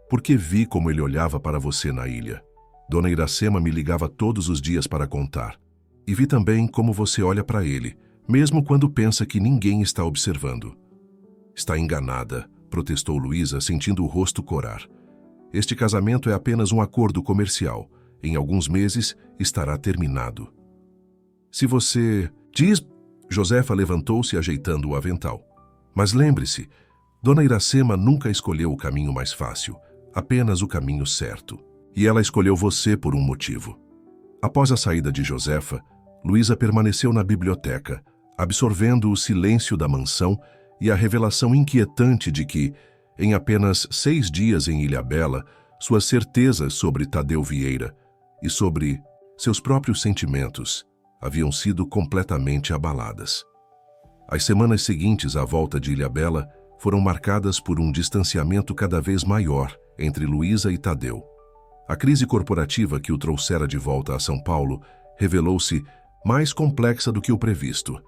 "Porque vi como ele olhava para você na ilha. Dona Iracema me ligava todos os dias para contar. E vi também como você olha para ele, mesmo quando pensa que ninguém está observando." "Está enganada", protestou Luísa, sentindo o rosto corar. "Este casamento é apenas um acordo comercial. Em alguns meses estará terminado." "Se você diz..." Josefa levantou-se ajeitando o avental. "Mas lembre-se, Dona Iracema nunca escolheu o caminho mais fácil, apenas o caminho certo. E ela escolheu você por um motivo." Após a saída de Josefa, Luísa permaneceu na biblioteca, absorvendo o silêncio da mansão e a revelação inquietante de que, Em apenas 6 dias em Ilhabela, suas certezas sobre Tadeu Vieira e sobre seus próprios sentimentos haviam sido completamente abaladas. As semanas seguintes à volta de Ilhabela foram marcadas por um distanciamento cada vez maior entre Luísa e Tadeu. A crise corporativa que o trouxera de volta a São Paulo revelou-se mais complexa do que o previsto,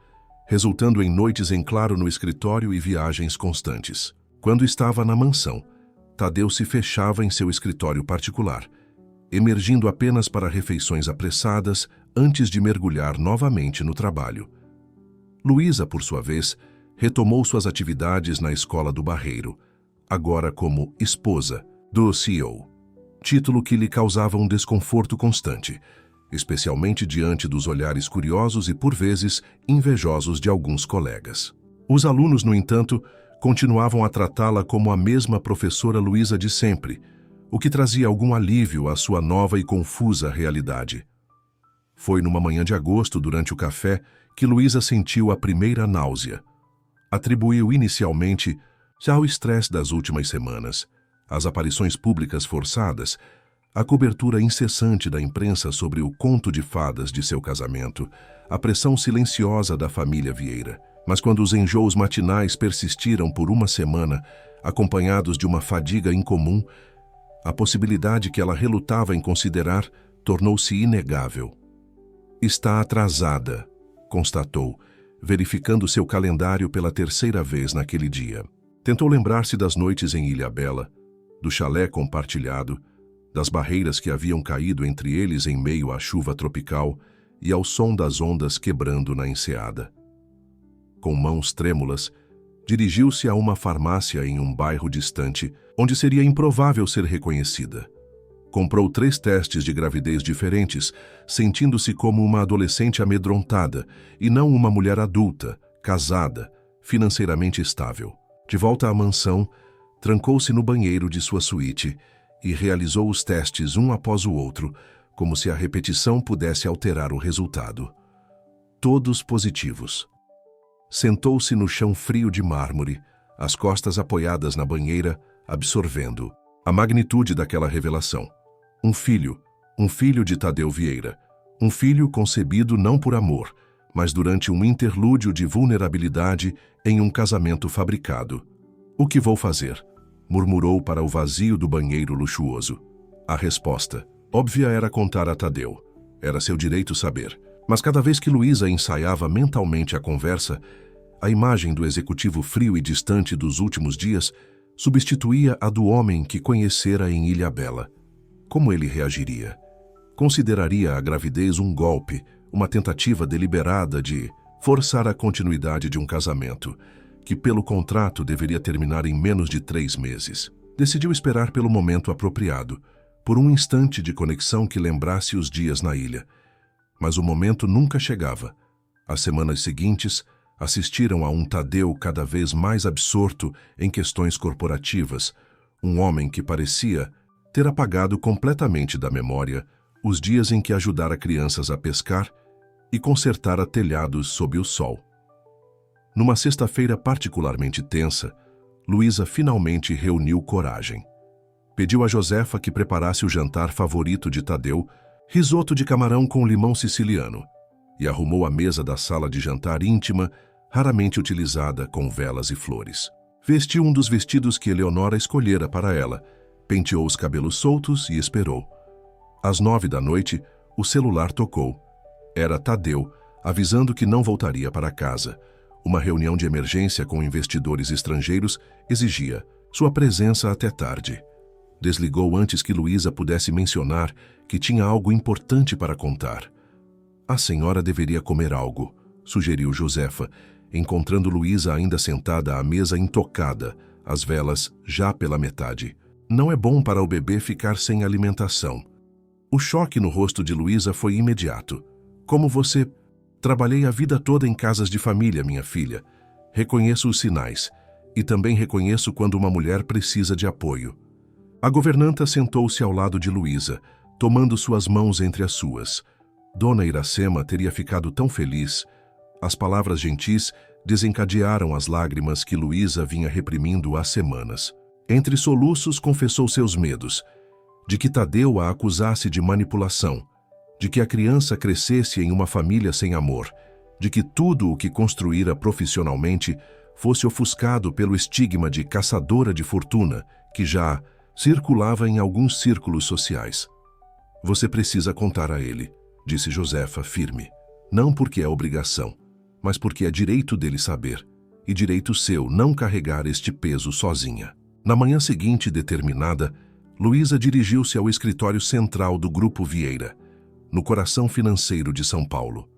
resultando em noites em claro no escritório e viagens constantes. Quando estava na mansão, Tadeu se fechava em seu escritório particular, emergindo apenas para refeições apressadas antes de mergulhar novamente no trabalho. Luísa, por sua vez, retomou suas atividades na Escola do Barreiro, agora como esposa do CEO, título que lhe causava um desconforto constante, especialmente diante dos olhares curiosos e, por vezes, invejosos de alguns colegas. Os alunos, no entanto, continuavam a tratá-la como a mesma professora Luísa de sempre, o que trazia algum alívio à sua nova e confusa realidade. Foi numa manhã de agosto, durante o café, que Luísa sentiu a primeira náusea. Atribuiu inicialmente ao estresse das últimas semanas, às aparições públicas forçadas, à cobertura incessante da imprensa sobre o conto de fadas de seu casamento, à pressão silenciosa da família Vieira. Mas quando os enjoos matinais persistiram por uma semana, acompanhados de uma fadiga incomum, a possibilidade que ela relutava em considerar tornou-se inegável. Está atrasada, constatou, verificando seu calendário pela terceira vez naquele dia. Tentou lembrar-se das noites em Ilhabela, do chalé compartilhado, das barreiras que haviam caído entre eles em meio à chuva tropical e ao som das ondas quebrando na enseada. Com mãos trêmulas, dirigiu-se a uma farmácia em um bairro distante, onde seria improvável ser reconhecida. Comprou 3 testes de gravidez diferentes, sentindo-se como uma adolescente amedrontada e não uma mulher adulta, casada, financeiramente estável. De volta à mansão, trancou-se no banheiro de sua suíte e realizou os testes um após o outro, como se a repetição pudesse alterar o resultado. Todos positivos. Sentou-se no chão frio de mármore, as costas apoiadas na banheira, absorvendo a magnitude daquela revelação. Um filho de Tadeu Vieira, um filho concebido não por amor, mas durante um interlúdio de vulnerabilidade em um casamento fabricado. O que vou fazer? Murmurou para o vazio do banheiro luxuoso. A resposta, óbvia, era contar a Tadeu. Era seu direito saber. Mas cada vez que Luísa ensaiava mentalmente a conversa, a imagem do executivo frio e distante dos últimos dias substituía a do homem que conhecera em Ilhabela. Como ele reagiria? Consideraria a gravidez um golpe, uma tentativa deliberada de forçar a continuidade de um casamento, que pelo contrato deveria terminar em menos de 3 meses. Decidiu esperar pelo momento apropriado, por um instante de conexão que lembrasse os dias na ilha. Mas o momento nunca chegava. As semanas seguintes assistiram a um Tadeu cada vez mais absorto em questões corporativas, um homem que parecia ter apagado completamente da memória os dias em que ajudara crianças a pescar e consertara telhados sob o sol. Numa sexta-feira particularmente tensa, Luísa finalmente reuniu coragem. Pediu a Josefa que preparasse o jantar favorito de Tadeu, risoto de camarão com limão siciliano, e arrumou a mesa da sala de jantar íntima, raramente utilizada, com velas e flores. Vestiu um dos vestidos que Eleonora escolhera para ela, penteou os cabelos soltos e esperou. Às 9 da noite, o celular tocou. Era Tadeu, avisando que não voltaria para casa. Uma reunião de emergência com investidores estrangeiros exigia sua presença até tarde. Desligou antes que Luísa pudesse mencionar que tinha algo importante para contar. A senhora deveria comer algo, sugeriu Josefa, encontrando Luísa ainda sentada à mesa intocada, as velas já pela metade. Não é bom para o bebê ficar sem alimentação. O choque no rosto de Luísa foi imediato. Como você... Trabalhei a vida toda em casas de família, minha filha. Reconheço os sinais. E também reconheço quando uma mulher precisa de apoio. A governanta sentou-se ao lado de Luísa, tomando suas mãos entre as suas. Dona Iracema teria ficado tão feliz. As palavras gentis desencadearam as lágrimas que Luísa vinha reprimindo há semanas. Entre soluços, confessou seus medos, de que Tadeu a acusasse de manipulação, de que a criança crescesse em uma família sem amor, de que tudo o que construíra profissionalmente fosse ofuscado pelo estigma de caçadora de fortuna que já circulava em alguns círculos sociais. Você precisa contar a ele, disse Josefa, firme. Não porque é obrigação, mas porque é direito dele saber, e direito seu não carregar este peso sozinha. Na manhã seguinte, determinada, Luísa dirigiu-se ao escritório central do Grupo Vieira, no coração financeiro de São Paulo.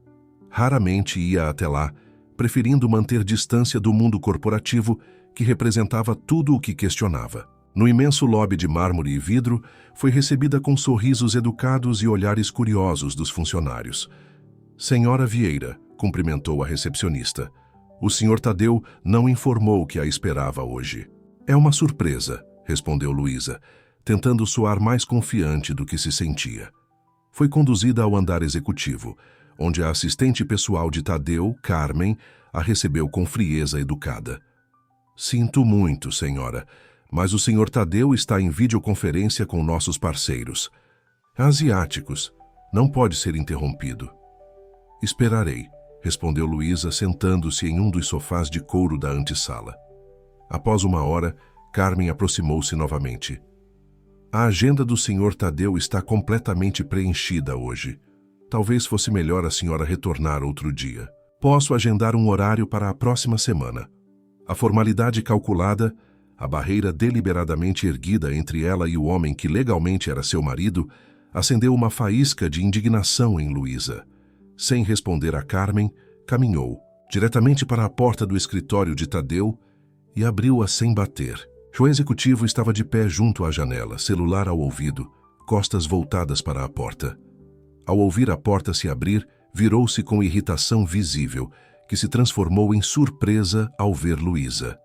Raramente ia até lá, preferindo manter distância do mundo corporativo que representava tudo o que questionava. No imenso lobby de mármore e vidro, foi recebida com sorrisos educados e olhares curiosos dos funcionários. Senhora Vieira, cumprimentou a recepcionista. O senhor Tadeu não informou que a esperava hoje. É uma surpresa, respondeu Luísa, tentando soar mais confiante do que se sentia. Foi conduzida ao andar executivo, onde a assistente pessoal de Tadeu, Carmen, a recebeu com frieza educada. Sinto muito, senhora, mas o senhor Tadeu está em videoconferência com nossos parceiros asiáticos. Não pode ser interrompido. Esperarei, respondeu Luísa, sentando-se em um dos sofás de couro da antessala. Após uma hora, Carmen aproximou-se novamente. A agenda do senhor Tadeu está completamente preenchida hoje. Talvez fosse melhor a senhora retornar outro dia. Posso agendar um horário para a próxima semana. A formalidade calculada, a barreira deliberadamente erguida entre ela e o homem que legalmente era seu marido, acendeu uma faísca de indignação em Luísa. Sem responder a Carmen, caminhou diretamente para a porta do escritório de Tadeu e abriu-a sem bater. O executivo estava de pé junto à janela, celular ao ouvido, costas voltadas para a porta. Ao ouvir a porta se abrir, virou-se com irritação visível, que se transformou em surpresa ao ver Luísa.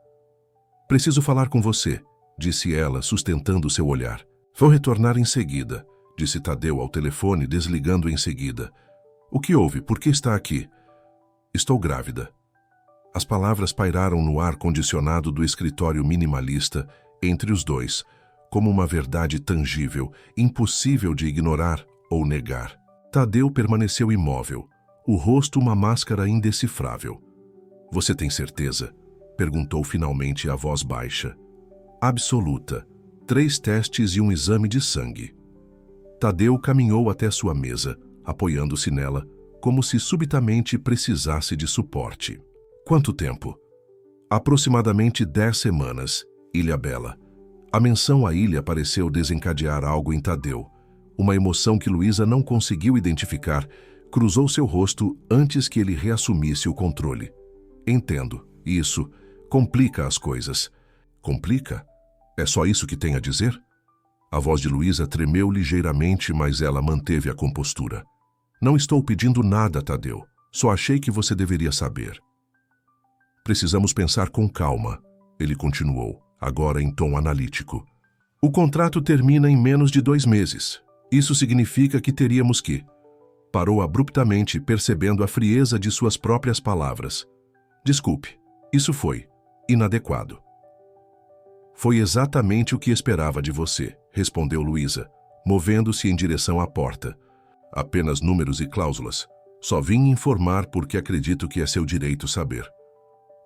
Preciso falar com você, disse ela, sustentando seu olhar. Vou retornar em seguida, disse Tadeu ao telefone, desligando em seguida. O que houve? Por que está aqui? Estou grávida. As palavras pairaram no ar condicionado do escritório minimalista entre os dois, como uma verdade tangível, impossível de ignorar ou negar. Tadeu permaneceu imóvel, o rosto uma máscara indecifrável. Você tem certeza? Perguntou finalmente a voz baixa. Absoluta. 3 testes e um exame de sangue. Tadeu caminhou até sua mesa, apoiando-se nela, como se subitamente precisasse de suporte. Quanto tempo? Aproximadamente 10 semanas, Ilhabela. A menção à ilha pareceu desencadear algo em Tadeu. Uma emoção que Luísa não conseguiu identificar cruzou seu rosto antes que ele reassumisse o controle. Entendo. Isso complica as coisas. Complica? É só isso que tem a dizer? A voz de Luísa tremeu ligeiramente, mas ela manteve a compostura. Não estou pedindo nada, Tadeu. Só achei que você deveria saber. Precisamos pensar com calma, ele continuou, agora em tom analítico. O contrato termina em menos de 2 meses. Isso significa que teríamos que... Parou abruptamente, percebendo a frieza de suas próprias palavras. Desculpe, isso foi inadequado. Foi exatamente o que esperava de você, respondeu Luísa, movendo-se em direção à porta. Apenas números e cláusulas. Só vim informar porque acredito que é seu direito saber.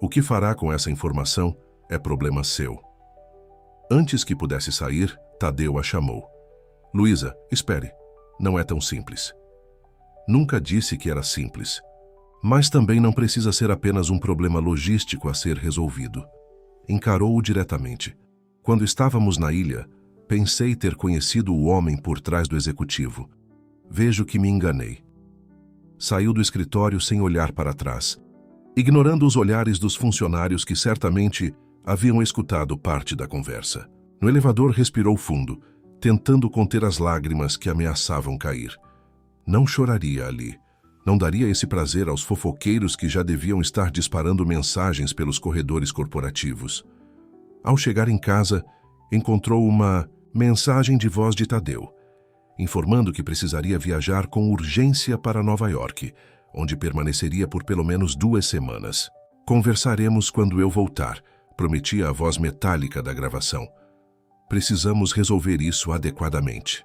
O que fará com essa informação é problema seu. Antes que pudesse sair, Tadeu a chamou. Luísa, espere. Não é tão simples. Nunca disse que era simples. Mas também não precisa ser apenas um problema logístico a ser resolvido. Encarou-o diretamente. Quando estávamos na ilha, pensei ter conhecido o homem por trás do executivo. Vejo que me enganei. Saiu do escritório sem olhar para trás, ignorando os olhares dos funcionários que certamente haviam escutado parte da conversa. No elevador respirou fundo, tentando conter as lágrimas que ameaçavam cair. Não choraria ali. Não daria esse prazer aos fofoqueiros que já deviam estar disparando mensagens pelos corredores corporativos. Ao chegar em casa, encontrou uma mensagem de voz de Tadeu, informando que precisaria viajar com urgência para Nova York, onde permaneceria por pelo menos 2 semanas. Conversaremos quando eu voltar, prometia a voz metálica da gravação. Precisamos resolver isso adequadamente.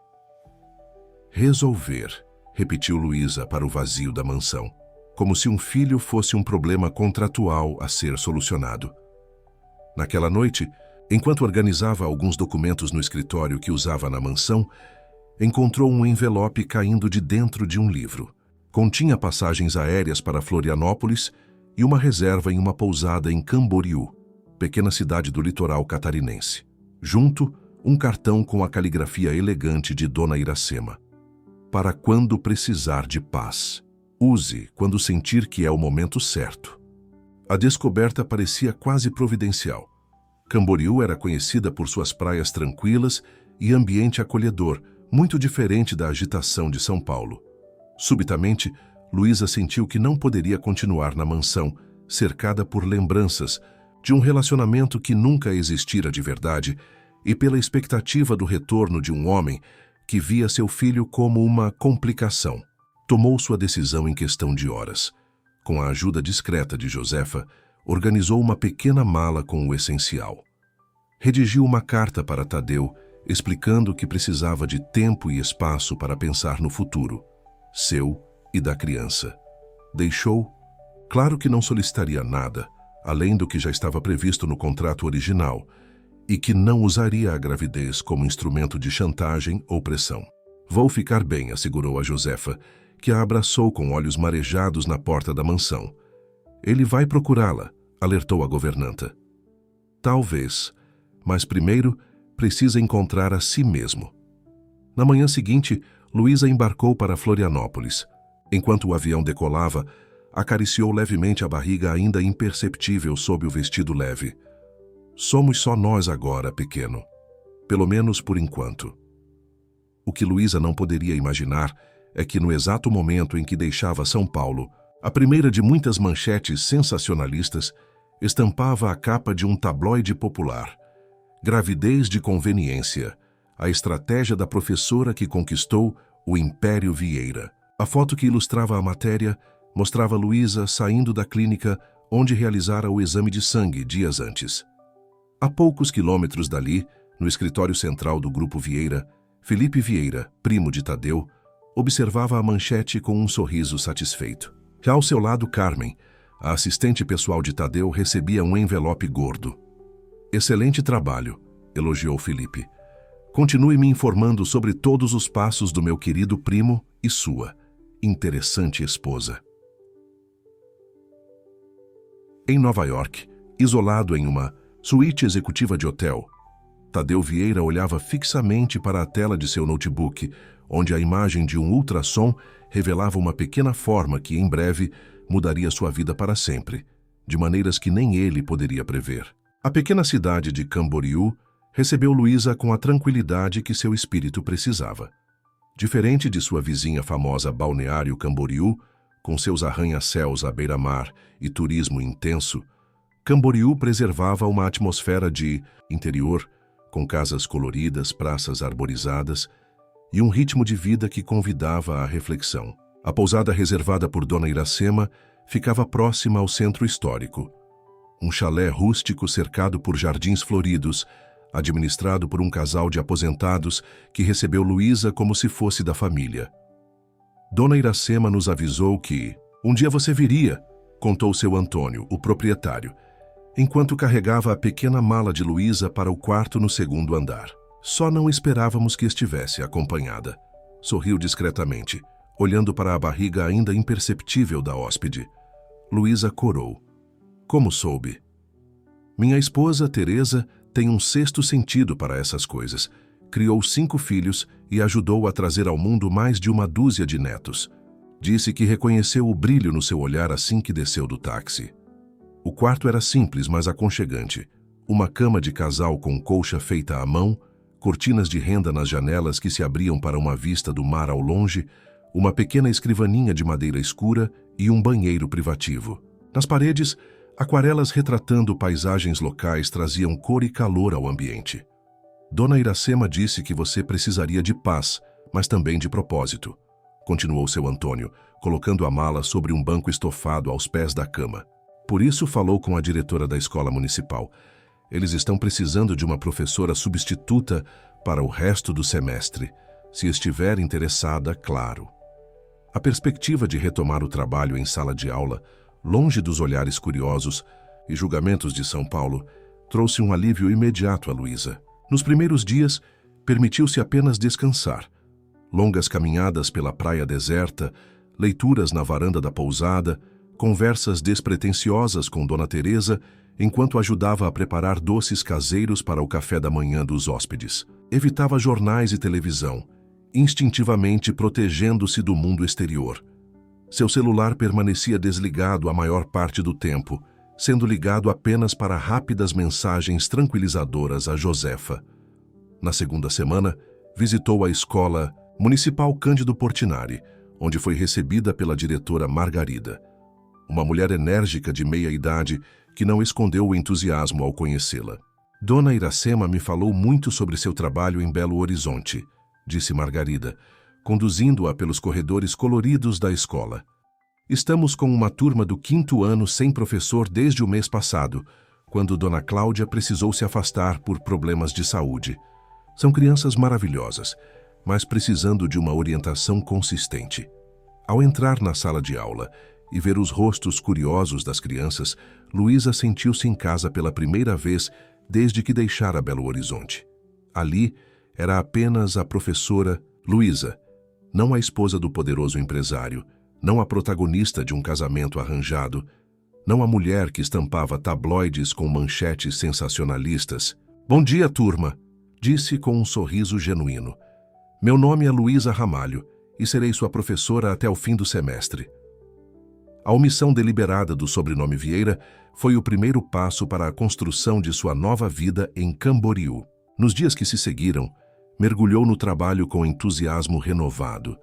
Resolver, repetiu Luísa para o vazio da mansão, como se um filho fosse um problema contratual a ser solucionado. Naquela noite, enquanto organizava alguns documentos no escritório que usava na mansão, encontrou um envelope caindo de dentro de um livro. Continha passagens aéreas para Florianópolis e uma reserva em uma pousada em Camboriú, pequena cidade do litoral catarinense. Junto, um cartão com a caligrafia elegante de Dona Iracema. Para quando precisar de paz. Use quando sentir que é o momento certo. A descoberta parecia quase providencial. Camboriú era conhecida por suas praias tranquilas e ambiente acolhedor, muito diferente da agitação de São Paulo. Subitamente, Luísa sentiu que não poderia continuar na mansão, cercada por lembranças de um relacionamento que nunca existira de verdade e pela expectativa do retorno de um homem que via seu filho como uma complicação. Tomou sua decisão em questão de horas. Com a ajuda discreta de Josefa, organizou uma pequena mala com o essencial. Redigiu uma carta para Tadeu, explicando que precisava de tempo e espaço para pensar no futuro, seu e da criança. Deixou claro que não solicitaria nada, além do que já estava previsto no contrato original, e que não usaria a gravidez como instrumento de chantagem ou pressão. Vou ficar bem, assegurou a Josefa, que a abraçou com olhos marejados na porta da mansão. Ele vai procurá-la, alertou a governanta. Talvez, mas primeiro precisa encontrar a si mesmo. Na manhã seguinte, Luísa embarcou para Florianópolis. Enquanto o avião decolava, acariciou levemente a barriga ainda imperceptível sob o vestido leve. Somos só nós agora, pequeno. Pelo menos por enquanto. O que Luísa não poderia imaginar é que no exato momento em que deixava São Paulo, a primeira de muitas manchetes sensacionalistas estampava a capa de um tabloide popular. Gravidez de conveniência, a estratégia da professora que conquistou o Império Vieira. A foto que ilustrava a matéria mostrava Luísa saindo da clínica onde realizara o exame de sangue dias antes. A poucos quilômetros dali, no escritório central do Grupo Vieira, Felipe Vieira, primo de Tadeu, observava a manchete com um sorriso satisfeito. Já ao seu lado, Carmen, a assistente pessoal de Tadeu, recebia um envelope gordo. Excelente trabalho, elogiou Felipe. Continue me informando sobre todos os passos do meu querido primo e sua interessante esposa. Em Nova York, isolado em uma suíte executiva de hotel, Tadeu Vieira olhava fixamente para a tela de seu notebook, onde a imagem de um ultrassom revelava uma pequena forma que, em breve, mudaria sua vida para sempre, de maneiras que nem ele poderia prever. A pequena cidade de Camboriú recebeu Luísa com a tranquilidade que seu espírito precisava. Diferente de sua vizinha famosa Balneário Camboriú, com seus arranha-céus à beira-mar e turismo intenso, Camboriú preservava uma atmosfera de interior, com casas coloridas, praças arborizadas e um ritmo de vida que convidava à reflexão. A pousada reservada por Dona Iracema ficava próxima ao centro histórico. Um chalé rústico cercado por jardins floridos, administrado por um casal de aposentados que recebeu Luísa como se fosse da família. Dona Iracema nos avisou que um dia você viria, contou seu Antônio, o proprietário, enquanto carregava a pequena mala de Luísa para o quarto no segundo andar. Só não esperávamos que estivesse acompanhada. Sorriu discretamente, olhando para a barriga ainda imperceptível da hóspede. Luísa corou. Como soube? Minha esposa, Teresa, tem um sexto sentido para essas coisas. Criou 5 filhos e ajudou a trazer ao mundo mais de uma dúzia de netos. Disse que reconheceu o brilho no seu olhar assim que desceu do táxi. O quarto era simples, mas aconchegante. Uma cama de casal com colcha feita à mão, cortinas de renda nas janelas que se abriam para uma vista do mar ao longe, uma pequena escrivaninha de madeira escura e um banheiro privativo. Nas paredes, aquarelas retratando paisagens locais traziam cor e calor ao ambiente. Dona Iracema disse que você precisaria de paz, mas também de propósito, continuou seu Antônio, colocando a mala sobre um banco estofado aos pés da cama. Por isso falou com a diretora da escola municipal. Eles estão precisando de uma professora substituta para o resto do semestre, se estiver interessada, claro. A perspectiva de retomar o trabalho em sala de aula, longe dos olhares curiosos e julgamentos de São Paulo, trouxe um alívio imediato a Luísa. Nos primeiros dias, permitiu-se apenas descansar. Longas caminhadas pela praia deserta, leituras na varanda da pousada, conversas despretensiosas com Dona Teresa, enquanto ajudava a preparar doces caseiros para o café da manhã dos hóspedes. Evitava jornais e televisão, instintivamente protegendo-se do mundo exterior. Seu celular permanecia desligado a maior parte do tempo, sendo ligado apenas para rápidas mensagens tranquilizadoras a Josefa. Na segunda semana, visitou a escola municipal Cândido Portinari, onde foi recebida pela diretora Margarida, uma mulher enérgica de meia-idade que não escondeu o entusiasmo ao conhecê-la. Dona Iracema me falou muito sobre seu trabalho em Belo Horizonte, disse Margarida, conduzindo-a pelos corredores coloridos da escola. Estamos com uma turma do 5º ano sem professor desde o mês passado, quando Dona Cláudia precisou se afastar por problemas de saúde. São crianças maravilhosas, mas precisando de uma orientação consistente. Ao entrar na sala de aula e ver os rostos curiosos das crianças, Luísa sentiu-se em casa pela primeira vez desde que deixara Belo Horizonte. Ali era apenas a professora Luísa, não a esposa do poderoso empresário, não a protagonista de um casamento arranjado, não a mulher que estampava tabloides com manchetes sensacionalistas. "Bom dia, turma", disse com um sorriso genuíno. "Meu nome é Luísa Ramalho e serei sua professora até o fim do semestre." A omissão deliberada do sobrenome Vieira foi o primeiro passo para a construção de sua nova vida em Camboriú. Nos dias que se seguiram, mergulhou no trabalho com entusiasmo renovado,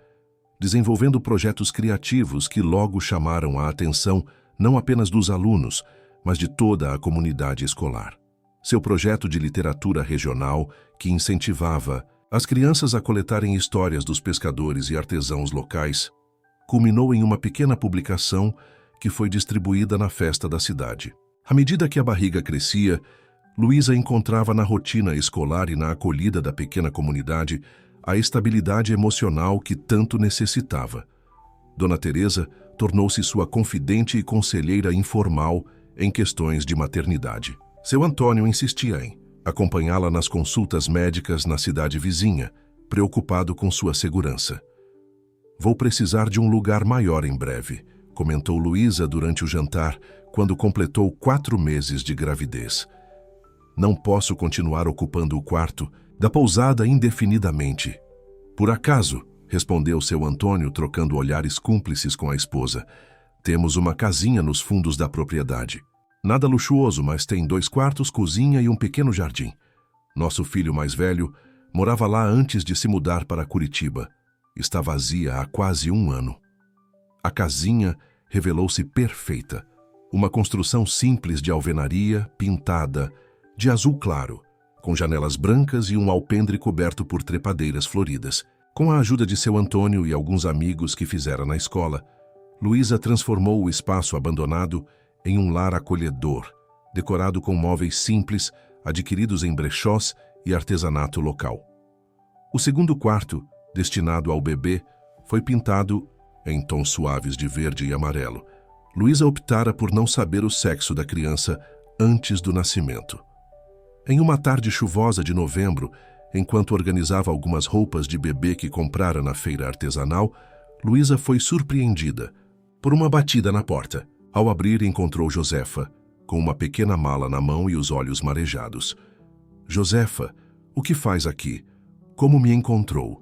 desenvolvendo projetos criativos que logo chamaram a atenção não apenas dos alunos, mas de toda a comunidade escolar. Seu projeto de literatura regional, que incentivava as crianças a coletarem histórias dos pescadores e artesãos locais, culminou em uma pequena publicação que foi distribuída na festa da cidade. À medida que a barriga crescia, Luísa encontrava na rotina escolar e na acolhida da pequena comunidade a estabilidade emocional que tanto necessitava. Dona Teresa tornou-se sua confidente e conselheira informal em questões de maternidade. Seu Antônio insistia em acompanhá-la nas consultas médicas na cidade vizinha, preocupado com sua segurança. "Vou precisar de um lugar maior em breve", comentou Luísa durante o jantar, quando completou 4 meses de gravidez. "Não posso continuar ocupando o quarto da pousada indefinidamente." "Por acaso", respondeu seu Antônio, trocando olhares cúmplices com a esposa, "temos uma casinha nos fundos da propriedade. Nada luxuoso, mas tem 2 quartos, cozinha e um pequeno jardim. Nosso filho mais velho morava lá antes de se mudar para Curitiba. Está vazia há quase 1 ano." A casinha revelou-se perfeita. Uma construção simples de alvenaria, pintada, de azul claro, com janelas brancas e um alpendre coberto por trepadeiras floridas. Com a ajuda de seu Antônio e alguns amigos que fizera na escola, Luísa transformou o espaço abandonado em um lar acolhedor, decorado com móveis simples, adquiridos em brechós e artesanato local. O segundo quarto, destinado ao bebê, foi pintado em tons suaves de verde e amarelo. Luísa optara por não saber o sexo da criança antes do nascimento. Em uma tarde chuvosa de novembro, enquanto organizava algumas roupas de bebê que comprara na feira artesanal, Luísa foi surpreendida por uma batida na porta. Ao abrir, encontrou Josefa, com uma pequena mala na mão e os olhos marejados. "Josefa, o que faz aqui? Como me encontrou?"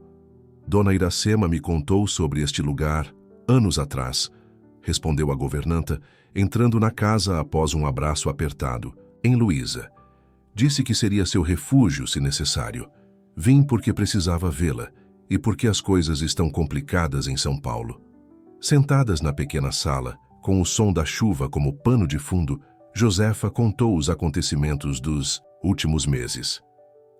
"Dona Iracema me contou sobre este lugar anos atrás", respondeu a governanta, entrando na casa após um abraço apertado. Em Luísa. "Disse que seria seu refúgio se necessário. Vim porque precisava vê-la e porque as coisas estão complicadas em São Paulo." Sentadas na pequena sala, com o som da chuva como pano de fundo, Josefa contou os acontecimentos dos últimos meses.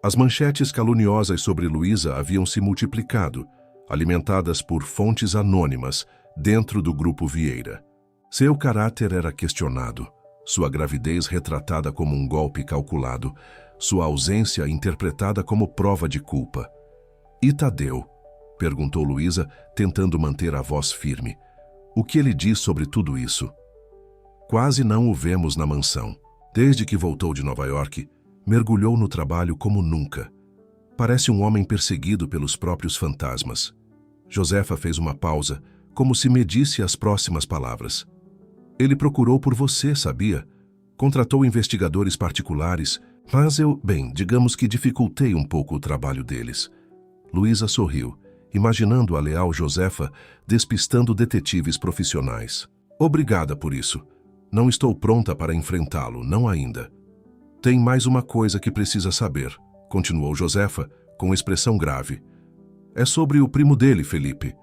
As manchetes caluniosas sobre Luísa haviam se multiplicado, alimentadas por fontes anônimas dentro do Grupo Vieira. Seu caráter era questionado, sua gravidez retratada como um golpe calculado, sua ausência interpretada como prova de culpa. E Tadeu? Perguntou Luísa, tentando manter a voz firme. O que ele diz sobre tudo isso? Quase não o vemos na mansão. Desde que voltou de Nova York, mergulhou no trabalho como nunca. Parece um homem perseguido pelos próprios fantasmas. Josefa fez uma pausa, como se medisse as próximas palavras. Ele procurou por você, sabia? Contratou investigadores particulares, mas digamos que dificultei um pouco o trabalho deles. Luísa sorriu, imaginando a leal Josefa despistando detetives profissionais. Obrigada por isso. Não estou pronta para enfrentá-lo, não ainda. Tem mais uma coisa que precisa saber, continuou Josefa, com expressão grave. É sobre o primo dele, Felipe.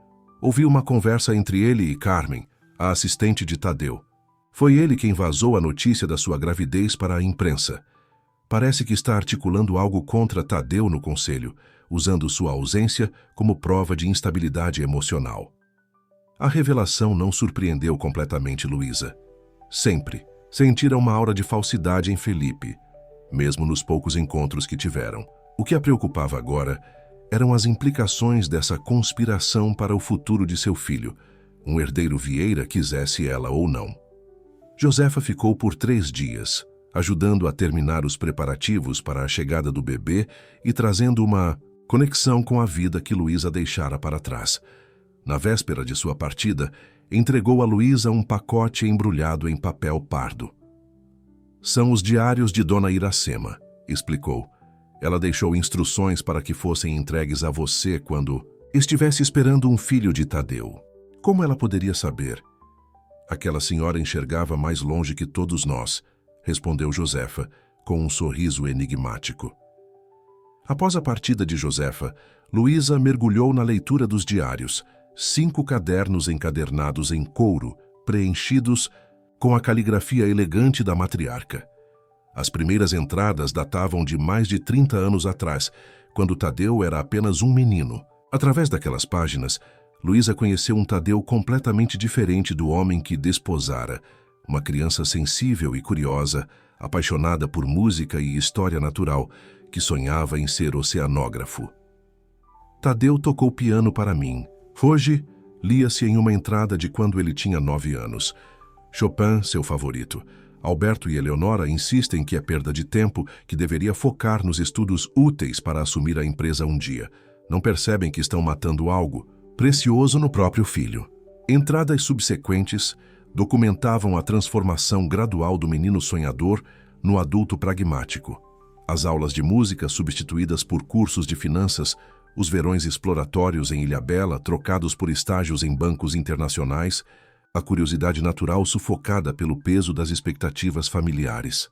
Ouvi uma conversa entre ele e Carmen, a assistente de Tadeu. Foi ele quem vazou a notícia da sua gravidez para a imprensa. Parece que está articulando algo contra Tadeu no conselho, usando sua ausência como prova de instabilidade emocional. A revelação não surpreendeu completamente Luísa. Sempre sentira uma aura de falsidade em Felipe, mesmo nos poucos encontros que tiveram. O que a preocupava agora eram as implicações dessa conspiração para o futuro de seu filho, um herdeiro Vieira, quisesse ela ou não. Josefa ficou por 3 dias, ajudando a terminar os preparativos para a chegada do bebê e trazendo uma conexão com a vida que Luísa deixara para trás. Na véspera de sua partida, entregou a Luísa um pacote embrulhado em papel pardo. São os diários de Dona Iracema, explicou. Ela deixou instruções para que fossem entregues a você quando estivesse esperando um filho de Tadeu. Como ela poderia saber? Aquela senhora enxergava mais longe que todos nós, respondeu Josefa, com um sorriso enigmático. Após a partida de Josefa, Luísa mergulhou na leitura dos diários, 5 cadernos encadernados em couro, preenchidos com a caligrafia elegante da matriarca. As primeiras entradas datavam de mais de 30 anos atrás, quando Tadeu era apenas um menino. Através daquelas páginas, Luísa conheceu um Tadeu completamente diferente do homem que desposara, uma criança sensível e curiosa, apaixonada por música e história natural, que sonhava em ser oceanógrafo. Tadeu tocou piano para mim. Hoje, lia-se em uma entrada de quando ele tinha 9 anos. Chopin, seu favorito. Alberto e Eleonora insistem que é perda de tempo, que deveria focar nos estudos úteis para assumir a empresa um dia. Não percebem que estão matando algo precioso no próprio filho. Entradas subsequentes documentavam a transformação gradual do menino sonhador no adulto pragmático. As aulas de música substituídas por cursos de finanças, os verões exploratórios em Ilhabela trocados por estágios em bancos internacionais, a curiosidade natural sufocada pelo peso das expectativas familiares.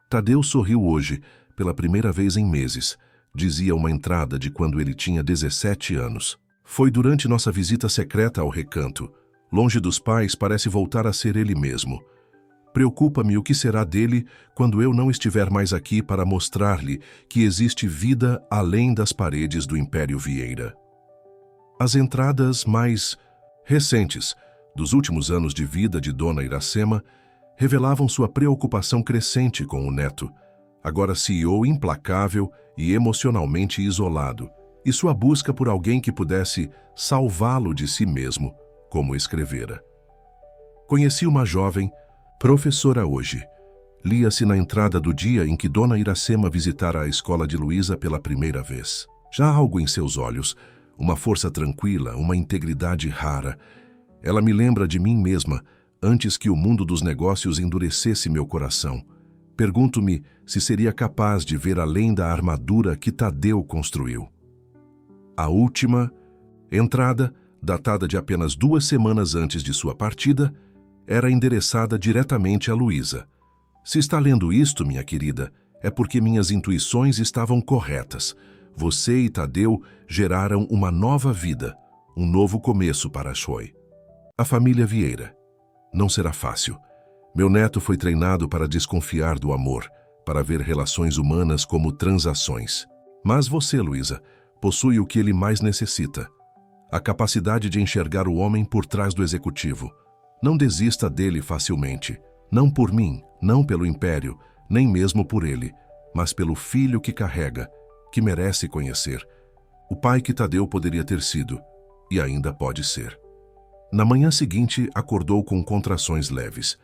Tadeu sorriu hoje, pela primeira vez em meses, dizia uma entrada de quando ele tinha 17 anos. Foi durante nossa visita secreta ao recanto. Longe dos pais, parece voltar a ser ele mesmo. Preocupa-me o que será dele quando eu não estiver mais aqui para mostrar-lhe que existe vida além das paredes do Império Vieira. As entradas mais recentes dos últimos anos de vida de Dona Iracema revelavam sua preocupação crescente com o neto, agora CEO implacável e emocionalmente isolado, e sua busca por alguém que pudesse salvá-lo de si mesmo, como escrevera. Conheci uma jovem, professora hoje. Lia-se na entrada do dia em que Dona Iracema visitara a escola de Luísa pela primeira vez. Já há algo em seus olhos, uma força tranquila, uma integridade rara. Ela me lembra de mim mesma, antes que o mundo dos negócios endurecesse meu coração. Pergunto-me se seria capaz de ver além da armadura que Tadeu construiu. A última entrada, datada de apenas 2 semanas antes de sua partida, era endereçada diretamente a Luísa. Se está lendo isto, minha querida, é porque minhas intuições estavam corretas. Você e Tadeu geraram uma nova vida, um novo começo para a Choi. A família Vieira. Não será fácil. Meu neto foi treinado para desconfiar do amor, para ver relações humanas como transações. Mas você, Luísa, possui o que ele mais necessita: a capacidade de enxergar o homem por trás do executivo. Não desista dele facilmente. Não por mim, não pelo império, nem mesmo por ele, mas pelo filho que carrega, que merece conhecer, o pai que Tadeu poderia ter sido, e ainda pode ser. Na manhã seguinte, acordou com contrações leves.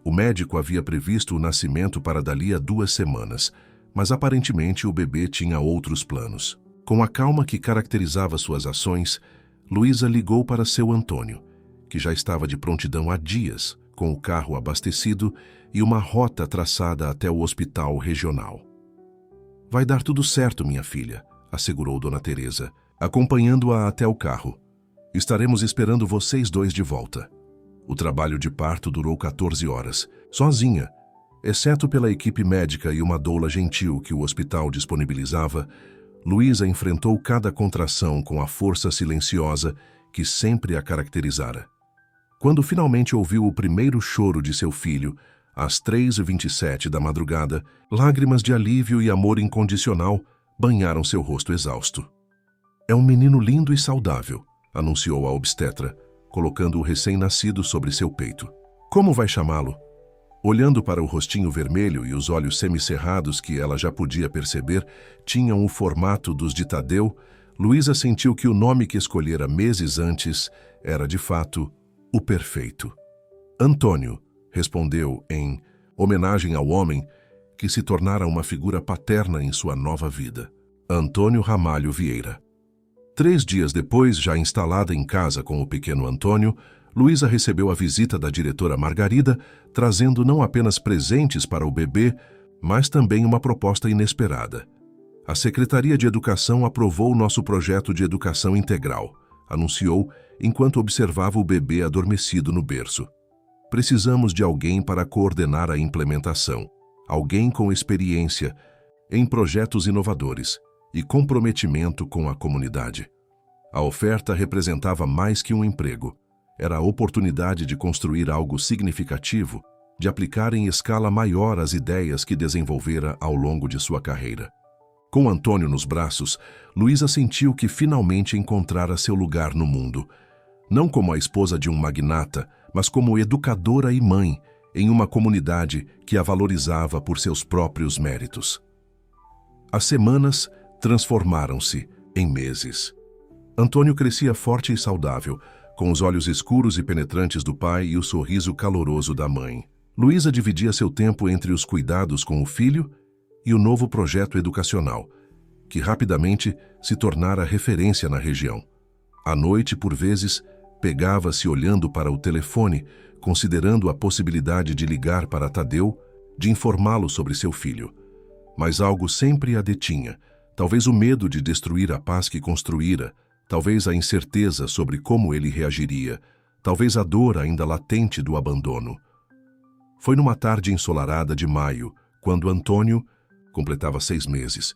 O médico havia previsto o nascimento para dali a 2 semanas, mas aparentemente o bebê tinha outros planos. Com a calma que caracterizava suas ações, Luísa ligou para seu Antônio, que já estava de prontidão há dias, com o carro abastecido e uma rota traçada até o hospital regional. "Vai dar tudo certo, minha filha", assegurou Dona Teresa, acompanhando-a até o carro. "Estaremos esperando vocês dois de volta." O trabalho de parto durou 14 horas, sozinha, exceto pela equipe médica e uma doula gentil que o hospital disponibilizava. Luísa enfrentou cada contração com a força silenciosa que sempre a caracterizara. Quando finalmente ouviu o primeiro choro de seu filho, às 3h27 da madrugada, lágrimas de alívio e amor incondicional banharam seu rosto exausto. "É um menino lindo e saudável", anunciou a obstetra, colocando o recém-nascido sobre seu peito. "Como vai chamá-lo?" Olhando para o rostinho vermelho e os olhos semicerrados que ela já podia perceber tinham o formato dos de Tadeu, Luísa sentiu que o nome que escolhera meses antes era, de fato, o perfeito. "Antônio", respondeu em homenagem ao homem que se tornara uma figura paterna em sua nova vida. Antônio Ramalho Vieira. 3 dias depois, já instalada em casa com o pequeno Antônio, Luísa recebeu a visita da diretora Margarida, trazendo não apenas presentes para o bebê, mas também uma proposta inesperada. "A Secretaria de Educação aprovou nosso projeto de educação integral", anunciou enquanto observava o bebê adormecido no berço. "Precisamos de alguém para coordenar a implementação, alguém com experiência em projetos inovadores e comprometimento com a comunidade." A oferta representava mais que um emprego. Era a oportunidade de construir algo significativo, de aplicar em escala maior as ideias que desenvolvera ao longo de sua carreira. Com Antônio nos braços, Luísa sentiu que finalmente encontrara seu lugar no mundo. Não como a esposa de um magnata, mas como educadora e mãe, em uma comunidade que a valorizava por seus próprios méritos. As semanas transformaram-se em meses. Antônio crescia forte e saudável, com os olhos escuros e penetrantes do pai e o sorriso caloroso da mãe. Luísa dividia seu tempo entre os cuidados com o filho e o novo projeto educacional, que rapidamente se tornara referência na região. À noite, por vezes, pegava-se olhando para o telefone, considerando a possibilidade de ligar para Tadeu, de informá-lo sobre seu filho. Mas algo sempre a detinha, talvez o medo de destruir a paz que construíra, talvez a incerteza sobre como ele reagiria, talvez a dor ainda latente do abandono. Foi numa tarde ensolarada de maio, quando Antônio completava 6 meses,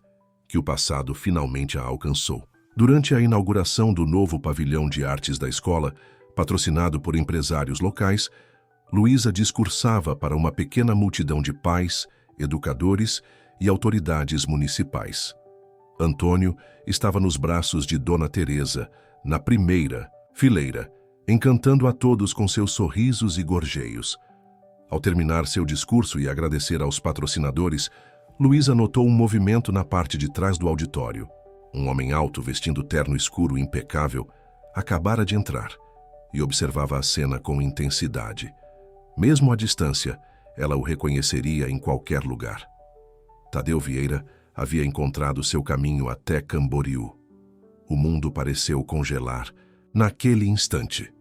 que o passado finalmente a alcançou. Durante a inauguração do novo pavilhão de artes da escola, patrocinado por empresários locais, Luísa discursava para uma pequena multidão de pais, educadores e autoridades municipais. Antônio estava nos braços de Dona Teresa, na primeira fileira, encantando a todos com seus sorrisos e gorjeios. Ao terminar seu discurso e agradecer aos patrocinadores, Luísa notou um movimento na parte de trás do auditório. Um homem alto, vestindo terno escuro impecável, acabara de entrar e observava a cena com intensidade. Mesmo à distância, ela o reconheceria em qualquer lugar. Tadeu Vieira havia encontrado seu caminho até Camboriú. O mundo pareceu congelar naquele instante.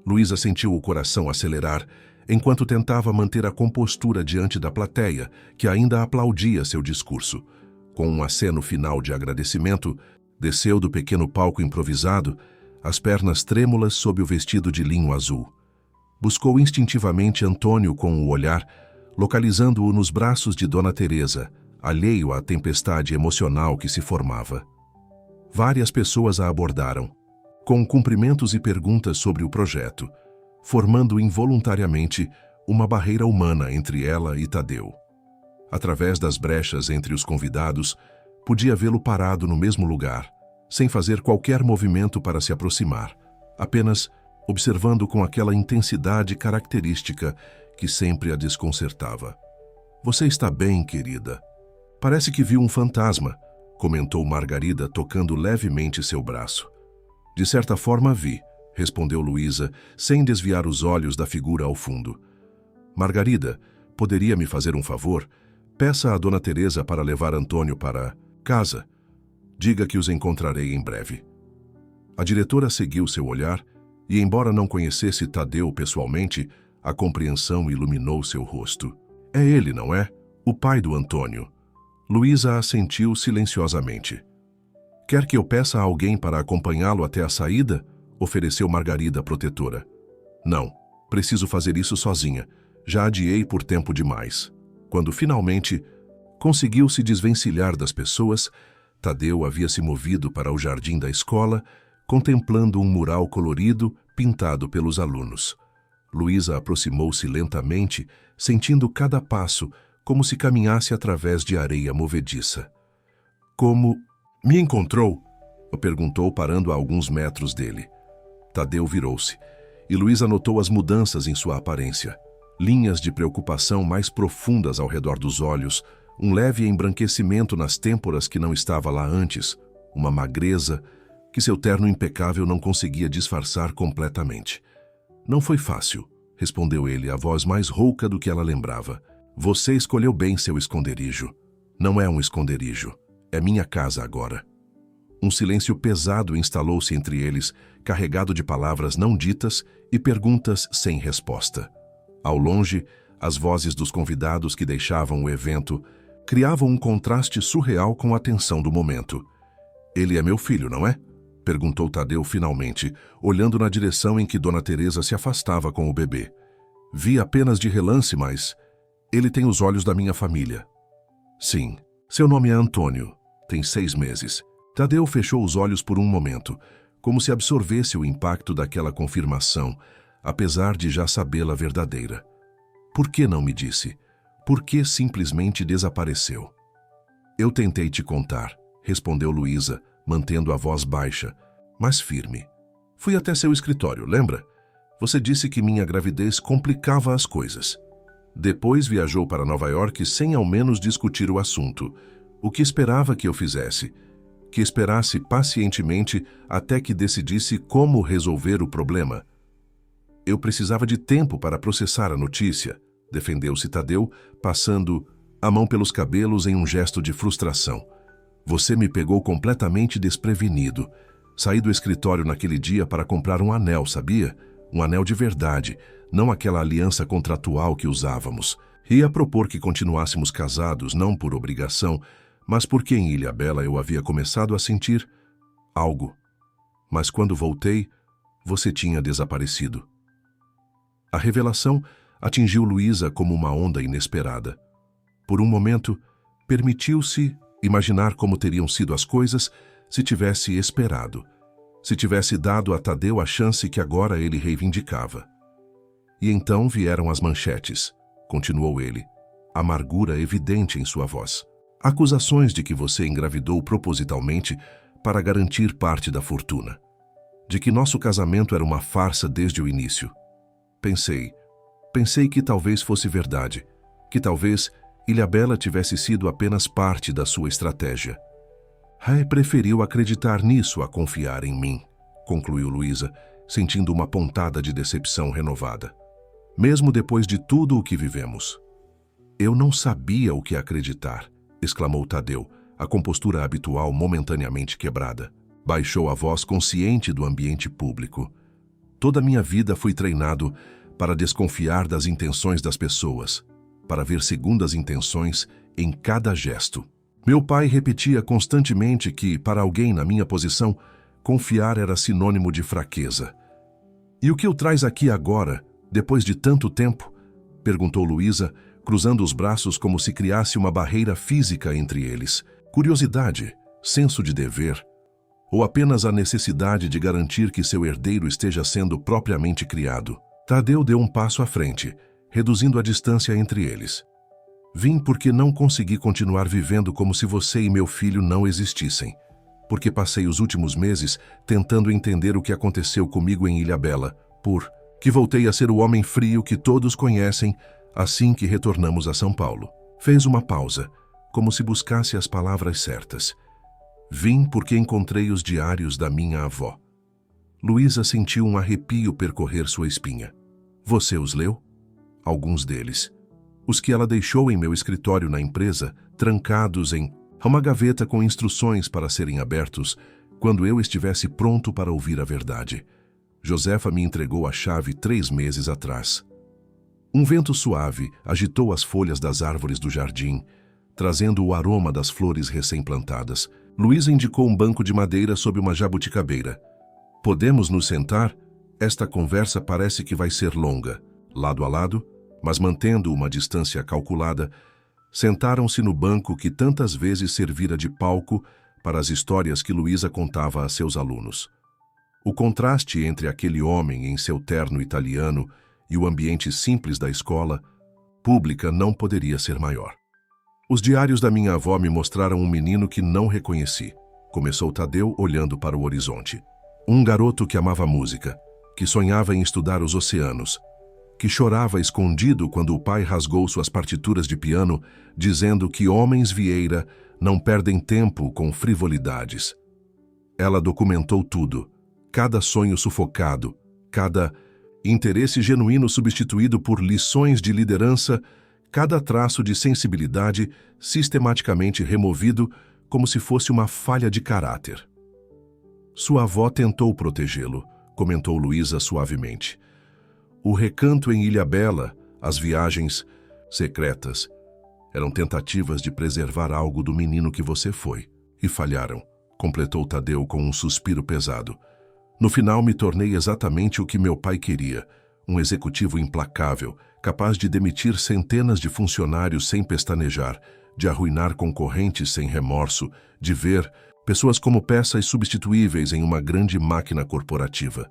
Luísa sentiu o coração acelerar enquanto tentava manter a compostura diante da plateia, que ainda aplaudia seu discurso. Com um aceno final de agradecimento, desceu do pequeno palco improvisado, as pernas trêmulas sob o vestido de linho azul. Buscou instintivamente Antônio com o olhar, localizando-o nos braços de Dona Teresa, alheio à tempestade emocional que se formava. Várias pessoas a abordaram, com cumprimentos e perguntas sobre o projeto, formando involuntariamente uma barreira humana entre ela e Tadeu. Através das brechas entre os convidados, podia vê-lo parado no mesmo lugar, sem fazer qualquer movimento para se aproximar, apenas observando com aquela intensidade característica que sempre a desconcertava. Você está bem, querida? Parece que viu um fantasma, comentou Margarida, tocando levemente seu braço. De certa forma vi, respondeu Luísa, sem desviar os olhos da figura ao fundo. Margarida, poderia me fazer um favor? Peça a Dona Teresa para levar Antônio para casa. Diga que os encontrarei em breve. A diretora seguiu seu olhar e, embora não conhecesse Tadeu pessoalmente, a compreensão iluminou seu rosto. É ele, não é? O pai do Antônio. Luísa assentiu silenciosamente. Quer que eu peça a alguém para acompanhá-lo até a saída? Ofereceu Margarida protetora. Não, preciso fazer isso sozinha. Já adiei por tempo demais. Quando finalmente conseguiu se desvencilhar das pessoas, Tadeu havia se movido para o jardim da escola, contemplando um mural colorido pintado pelos alunos. Luísa aproximou-se lentamente, sentindo cada passo como se caminhasse através de areia movediça. Como me encontrou? Perguntou, parando a alguns metros dele. Tadeu virou-se, e Luísa notou as mudanças em sua aparência. Linhas de preocupação mais profundas ao redor dos olhos, um leve embranquecimento nas têmporas que não estava lá antes, uma magreza que seu terno impecável não conseguia disfarçar completamente. Não foi fácil, respondeu ele, a voz mais rouca do que ela lembrava. Você escolheu bem seu esconderijo. Não é um esconderijo, é minha casa agora. Um silêncio pesado instalou-se entre eles, carregado de palavras não ditas e perguntas sem resposta. Ao longe, as vozes dos convidados que deixavam o evento criavam um contraste surreal com a tensão do momento. Ele é meu filho, não é? Perguntou Tadeu finalmente, olhando na direção em que Dona Teresa se afastava com o bebê. Vi apenas de relance, mas ele tem os olhos da minha família. Sim, seu nome é Antônio. Tem 6 meses. Tadeu fechou os olhos por um momento, como se absorvesse o impacto daquela confirmação, apesar de já sabê-la verdadeira. Por que não me disse? Por que simplesmente desapareceu? Eu tentei te contar, respondeu Luísa, mantendo a voz baixa, mas firme. Fui até seu escritório, lembra? Você disse que minha gravidez complicava as coisas. Depois viajou para Nova York sem ao menos discutir o assunto. O que esperava que eu fizesse? Que esperasse pacientemente até que decidisse como resolver o problema. Eu precisava de tempo para processar a notícia, defendeu-se Tadeu, passando a mão pelos cabelos em um gesto de frustração. Você me pegou completamente desprevenido. Saí do escritório naquele dia para comprar um anel, sabia? Um anel de verdade, não aquela aliança contratual que usávamos. Ia propor que continuássemos casados, não por obrigação, mas porque em Ilhabela eu havia começado a sentir algo. Mas quando voltei, você tinha desaparecido. A revelação atingiu Luísa como uma onda inesperada. Por um momento, permitiu-se imaginar como teriam sido as coisas se tivesse esperado, se tivesse dado a Tadeu a chance que agora ele reivindicava. E então vieram as manchetes, continuou ele, amargura evidente em sua voz. Acusações de que você engravidou propositalmente para garantir parte da fortuna. De que nosso casamento era uma farsa desde o início. Pensei que talvez fosse verdade, que talvez Ilhabela tivesse sido apenas parte da sua estratégia. Ray preferiu acreditar nisso a confiar em mim, concluiu Luísa, sentindo uma pontada de decepção renovada. Mesmo depois de tudo o que vivemos. Eu não sabia o que acreditar, exclamou Tadeu, a compostura habitual momentaneamente quebrada. Baixou a voz consciente do ambiente público. Toda minha vida fui treinado para desconfiar das intenções das pessoas, para ver segundas intenções em cada gesto. Meu pai repetia constantemente que, para alguém na minha posição, confiar era sinônimo de fraqueza. E o que o traz aqui agora, depois de tanto tempo? Perguntou Luísa, cruzando os braços como se criasse uma barreira física entre eles. Curiosidade, senso de dever, ou apenas a necessidade de garantir que seu herdeiro esteja sendo propriamente criado? Tadeu deu um passo à frente, reduzindo a distância entre eles. Vim porque não consegui continuar vivendo como se você e meu filho não existissem. Porque passei os últimos meses tentando entender o que aconteceu comigo em Ilhabela, que voltei a ser o homem frio que todos conhecem assim que retornamos a São Paulo. Fez uma pausa, como se buscasse as palavras certas. Vim porque encontrei os diários da minha avó. Luísa sentiu um arrepio percorrer sua espinha. Você os leu? Alguns deles. Os que ela deixou em meu escritório na empresa, trancados em uma gaveta com instruções para serem abertos quando eu estivesse pronto para ouvir a verdade. Josefa me entregou a chave 3 meses atrás. Um vento suave agitou as folhas das árvores do jardim, trazendo o aroma das flores recém-plantadas. Luísa indicou um banco de madeira sob uma jabuticabeira. Podemos nos sentar? Esta conversa parece que vai ser longa. Lado a lado, mas mantendo uma distância calculada, sentaram-se no banco que tantas vezes servira de palco para as histórias que Luísa contava a seus alunos. O contraste entre aquele homem em seu terno italiano e o ambiente simples da escola pública não poderia ser maior. Os diários da minha avó me mostraram um menino que não reconheci. Começou Tadeu olhando para o horizonte. Um garoto que amava música, que sonhava em estudar os oceanos, que chorava escondido quando o pai rasgou suas partituras de piano, dizendo que homens Vieira não perdem tempo com frivolidades. Ela documentou tudo, cada sonho sufocado, cada interesse genuíno substituído por lições de liderança, cada traço de sensibilidade sistematicamente removido como se fosse uma falha de caráter. Sua avó tentou protegê-lo, comentou Luísa suavemente. O recanto em Ilhabela, as viagens secretas, eram tentativas de preservar algo do menino que você foi, e falharam, completou Tadeu com um suspiro pesado. No final me tornei exatamente o que meu pai queria, um executivo implacável, capaz de demitir centenas de funcionários sem pestanejar, de arruinar concorrentes sem remorso, de ver pessoas como peças substituíveis em uma grande máquina corporativa.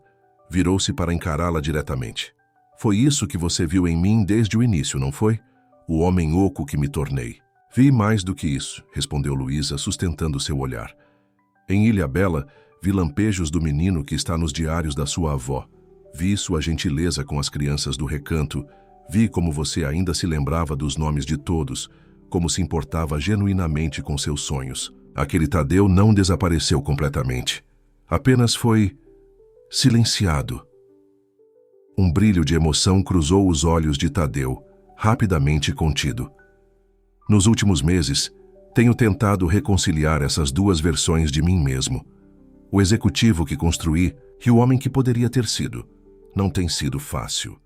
Virou-se para encará-la diretamente. Foi isso que você viu em mim desde o início, não foi? O homem oco que me tornei. Vi mais do que isso, respondeu Luísa, sustentando seu olhar. Em Ilhabela, vi lampejos do menino que está nos diários da sua avó. Vi sua gentileza com as crianças do recanto. Vi como você ainda se lembrava dos nomes de todos, como se importava genuinamente com seus sonhos. Aquele Tadeu não desapareceu completamente. Apenas foi silenciado. Um brilho de emoção cruzou os olhos de Tadeu, rapidamente contido. Nos últimos meses, tenho tentado reconciliar essas duas versões de mim mesmo. O executivo que construí e o homem que poderia ter sido. Não tem sido fácil.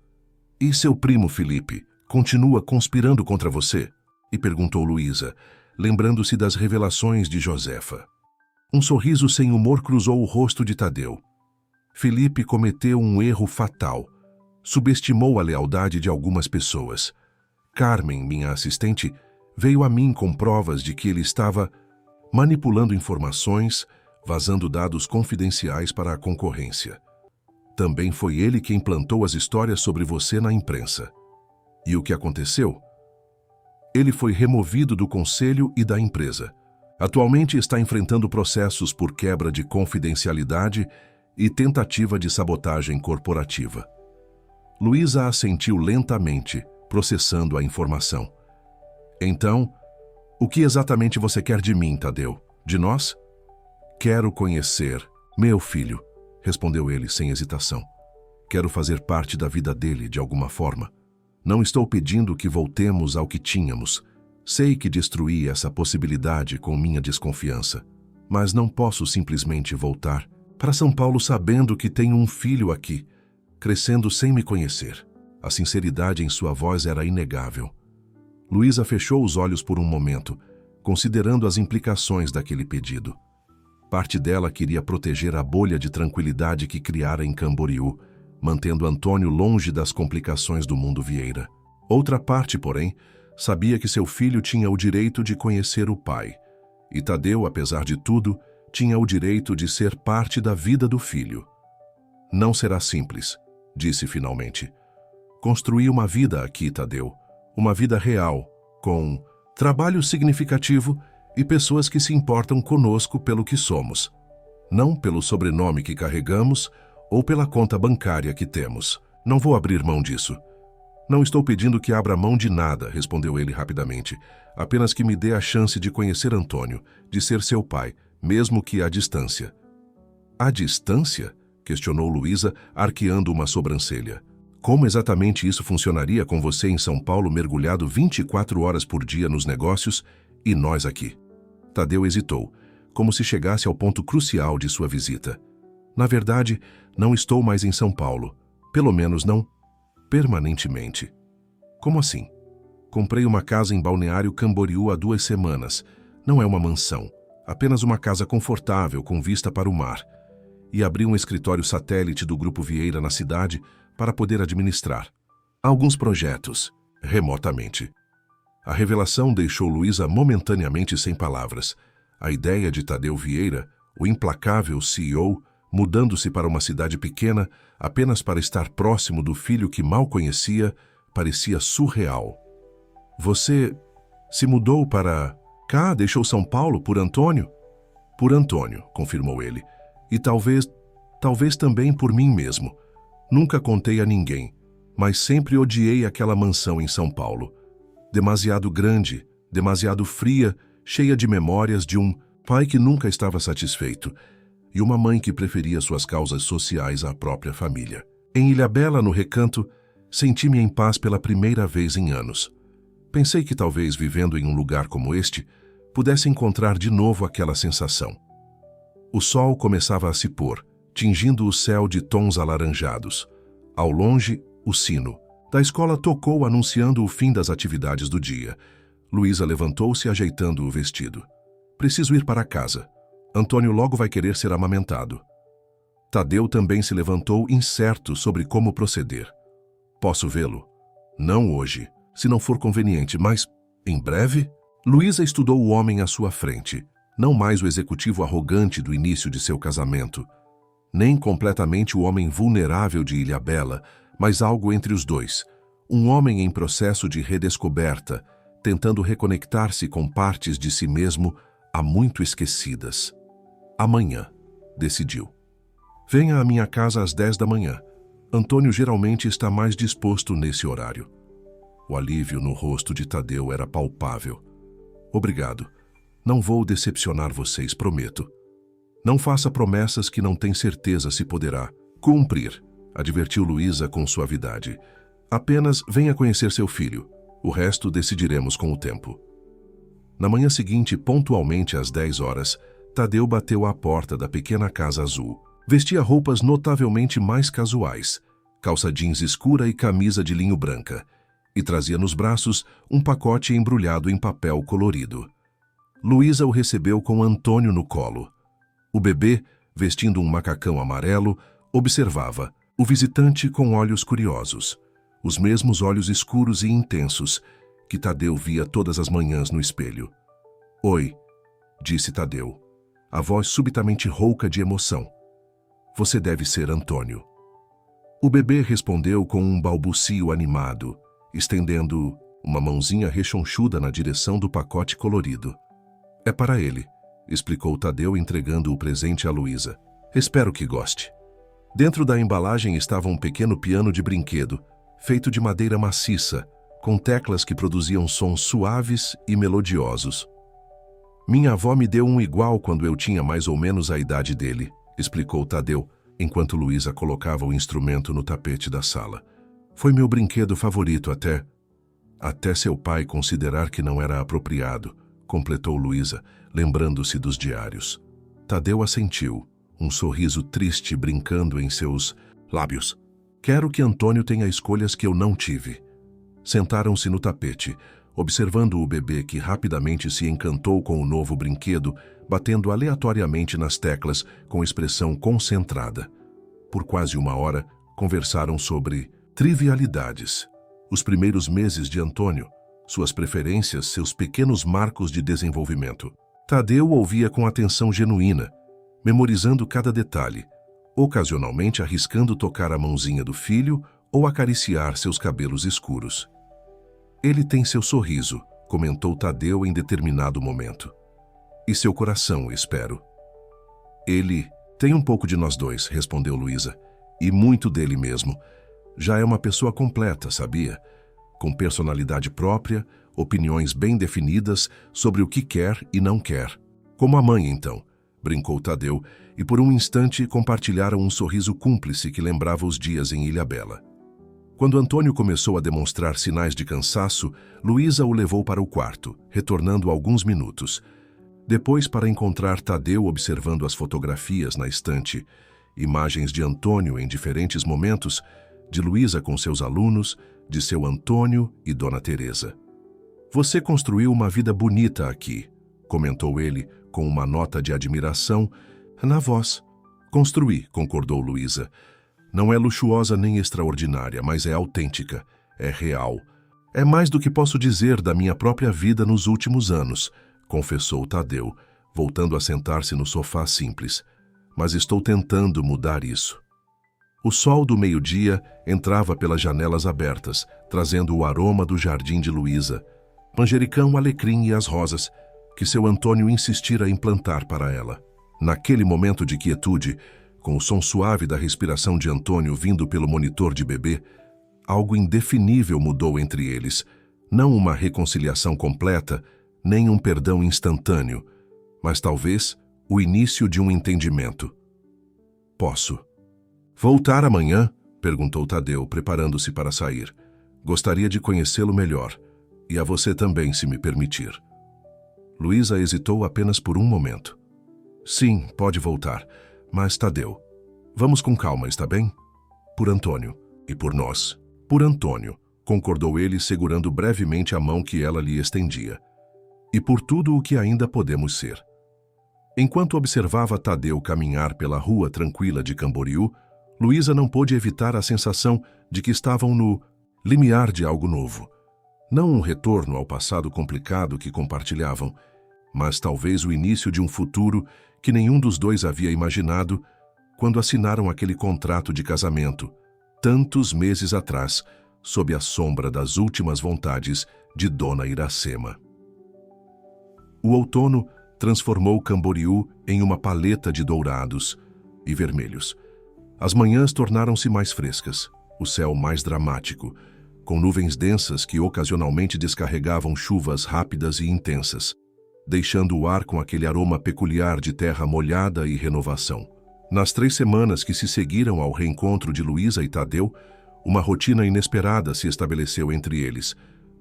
E seu primo Felipe continua conspirando contra você? E perguntou Luísa, lembrando-se das revelações de Josefa. Um sorriso sem humor cruzou o rosto de Tadeu. Felipe cometeu um erro fatal. Subestimou a lealdade de algumas pessoas. Carmen, minha assistente, veio a mim com provas de que ele estava manipulando informações, vazando dados confidenciais para a concorrência. Também foi ele quem plantou as histórias sobre você na imprensa. E o que aconteceu? Ele foi removido do conselho e da empresa. Atualmente está enfrentando processos por quebra de confidencialidade e tentativa de sabotagem corporativa. Luísa assentiu lentamente, processando a informação. Então, o que exatamente você quer de mim, Tadeu? De nós? Quero conhecer meu filho, respondeu ele sem hesitação. Quero fazer parte da vida dele de alguma forma. Não estou pedindo que voltemos ao que tínhamos. Sei que destruí essa possibilidade com minha desconfiança, mas não posso simplesmente voltar para São Paulo sabendo que tenho um filho aqui, crescendo sem me conhecer. A sinceridade em sua voz era inegável. Luísa fechou os olhos por um momento, considerando as implicações daquele pedido. Parte dela queria proteger a bolha de tranquilidade que criara em Camboriú, mantendo Antônio longe das complicações do mundo Vieira. Outra parte, porém, sabia que seu filho tinha o direito de conhecer o pai. E Tadeu, apesar de tudo, tinha o direito de ser parte da vida do filho. Não será simples, disse finalmente. Construí uma vida aqui, Tadeu. Uma vida real, com trabalho significativo e pessoas que se importam conosco pelo que somos. Não pelo sobrenome que carregamos ou pela conta bancária que temos. Não vou abrir mão disso. Não estou pedindo que abra mão de nada, respondeu ele rapidamente. Apenas que me dê a chance de conhecer Antônio, de ser seu pai, mesmo que à distância. À distância? Questionou Luísa, arqueando uma sobrancelha. Como exatamente isso funcionaria com você em São Paulo mergulhado 24 horas por dia nos negócios e nós aqui? Tadeu hesitou, como se chegasse ao ponto crucial de sua visita. Na verdade, não estou mais em São Paulo. Pelo menos não permanentemente. Como assim? Comprei uma casa em Balneário Camboriú há 2 semanas. Não é uma mansão, apenas uma casa confortável com vista para o mar. E abri um escritório satélite do Grupo Vieira na cidade para poder administrar alguns projetos, remotamente. A revelação deixou Luísa momentaneamente sem palavras. A ideia de Tadeu Vieira, o implacável CEO, mudando-se para uma cidade pequena apenas para estar próximo do filho que mal conhecia, parecia surreal. Você se mudou para cá, deixou São Paulo por Antônio? Por Antônio, confirmou ele. E talvez também por mim mesmo. Nunca contei a ninguém, mas sempre odiei aquela mansão em São Paulo. Demasiado grande, demasiado fria, cheia de memórias de um pai que nunca estava satisfeito e uma mãe que preferia suas causas sociais à própria família. Em Ilhabela, no Recanto, senti-me em paz pela primeira vez em anos. Pensei que talvez, vivendo em um lugar como este, pudesse encontrar de novo aquela sensação. O sol começava a se pôr, tingindo o céu de tons alaranjados. Ao longe, o sino da escola tocou anunciando o fim das atividades do dia. Luísa levantou-se ajeitando o vestido. Preciso ir para casa. Antônio logo vai querer ser amamentado. Tadeu também se levantou, incerto sobre como proceder. Posso vê-lo? Não hoje, se não for conveniente, mas em breve? Luísa estudou o homem à sua frente, não mais o executivo arrogante do início de seu casamento, nem completamente o homem vulnerável de Ilhabela, mas algo entre os dois, um homem em processo de redescoberta, tentando reconectar-se com partes de si mesmo há muito esquecidas. Amanhã, decidiu. Venha à minha casa às 10 da manhã. Antônio geralmente está mais disposto nesse horário. O alívio no rosto de Tadeu era palpável. Obrigado. Não vou decepcionar vocês, prometo. Não faça promessas que não tem certeza se poderá cumprir, advertiu Luísa com suavidade. Apenas venha conhecer seu filho. O resto decidiremos com o tempo. Na manhã seguinte, pontualmente às 10 horas, Tadeu bateu à porta da pequena casa azul. Vestia roupas notavelmente mais casuais, calça jeans escura e camisa de linho branca, e trazia nos braços um pacote embrulhado em papel colorido. Luísa o recebeu com Antônio no colo. O bebê, vestindo um macacão amarelo, observava o visitante com olhos curiosos, os mesmos olhos escuros e intensos que Tadeu via todas as manhãs no espelho. Oi, disse Tadeu, a voz subitamente rouca de emoção. Você deve ser Antônio. O bebê respondeu com um balbucio animado, estendendo uma mãozinha rechonchuda na direção do pacote colorido. É para ele, explicou Tadeu entregando o presente a Luísa. Espero que goste. Dentro da embalagem estava um pequeno piano de brinquedo, feito de madeira maciça, com teclas que produziam sons suaves e melodiosos. Minha avó me deu um igual quando eu tinha mais ou menos a idade dele, explicou Tadeu, enquanto Luísa colocava o instrumento no tapete da sala. Foi meu brinquedo favorito até seu pai considerar que não era apropriado, completou Luísa, lembrando-se dos diários. Tadeu assentiu, um sorriso triste brincando em seus lábios. Quero que Antônio tenha escolhas que eu não tive. Sentaram-se no tapete, observando o bebê que rapidamente se encantou com o novo brinquedo, batendo aleatoriamente nas teclas com expressão concentrada. Por quase 1 hora, conversaram sobre trivialidades, os primeiros meses de Antônio, suas preferências, seus pequenos marcos de desenvolvimento. Tadeu ouvia com atenção genuína, memorizando cada detalhe, ocasionalmente arriscando tocar a mãozinha do filho ou acariciar seus cabelos escuros. Ele tem seu sorriso, comentou Tadeu em determinado momento. E seu coração, espero. Ele tem um pouco de nós dois, respondeu Luísa, e muito dele mesmo. Já é uma pessoa completa, sabia? Com personalidade própria, opiniões bem definidas sobre o que quer e não quer. Como a mãe, então, brincou Tadeu, e por um instante compartilharam um sorriso cúmplice que lembrava os dias em Ilhabela. Quando Antônio começou a demonstrar sinais de cansaço, Luísa o levou para o quarto, retornando alguns minutos. Depois, para encontrar Tadeu observando as fotografias na estante, imagens de Antônio em diferentes momentos, de Luísa com seus alunos, de seu Antônio e Dona Teresa. Você construiu uma vida bonita aqui, comentou ele com uma nota de admiração na voz. Construí, concordou Luísa. Não é luxuosa nem extraordinária, mas é autêntica, é real. É mais do que posso dizer da minha própria vida nos últimos anos, confessou Tadeu, voltando a sentar-se no sofá simples. Mas estou tentando mudar isso. O sol do meio-dia entrava pelas janelas abertas, trazendo o aroma do jardim de Luísa, manjericão, alecrim e as rosas, que seu Antônio insistira em plantar para ela. Naquele momento de quietude, com o som suave da respiração de Antônio vindo pelo monitor de bebê, algo indefinível mudou entre eles. Não uma reconciliação completa, nem um perdão instantâneo, mas talvez o início de um entendimento. Posso voltar amanhã? Perguntou Tadeu, preparando-se para sair. Gostaria de conhecê-lo melhor, e a você também, se me permitir. Luísa hesitou apenas por um momento. Sim, pode voltar, mas Tadeu, vamos com calma, está bem? Por Antônio e por nós. Por Antônio, concordou ele, segurando brevemente a mão que ela lhe estendia. E por tudo o que ainda podemos ser. Enquanto observava Tadeu caminhar pela rua tranquila de Camboriú, Luísa não pôde evitar a sensação de que estavam no limiar de algo novo. Não um retorno ao passado complicado que compartilhavam, mas talvez o início de um futuro que nenhum dos dois havia imaginado quando assinaram aquele contrato de casamento, tantos meses atrás, sob a sombra das últimas vontades de Dona Iracema. O outono transformou Camboriú em uma paleta de dourados e vermelhos. As manhãs tornaram-se mais frescas, o céu mais dramático, com nuvens densas que ocasionalmente descarregavam chuvas rápidas e intensas, deixando o ar com aquele aroma peculiar de terra molhada e renovação. Nas 3 semanas que se seguiram ao reencontro de Luísa e Tadeu, uma rotina inesperada se estabeleceu entre eles,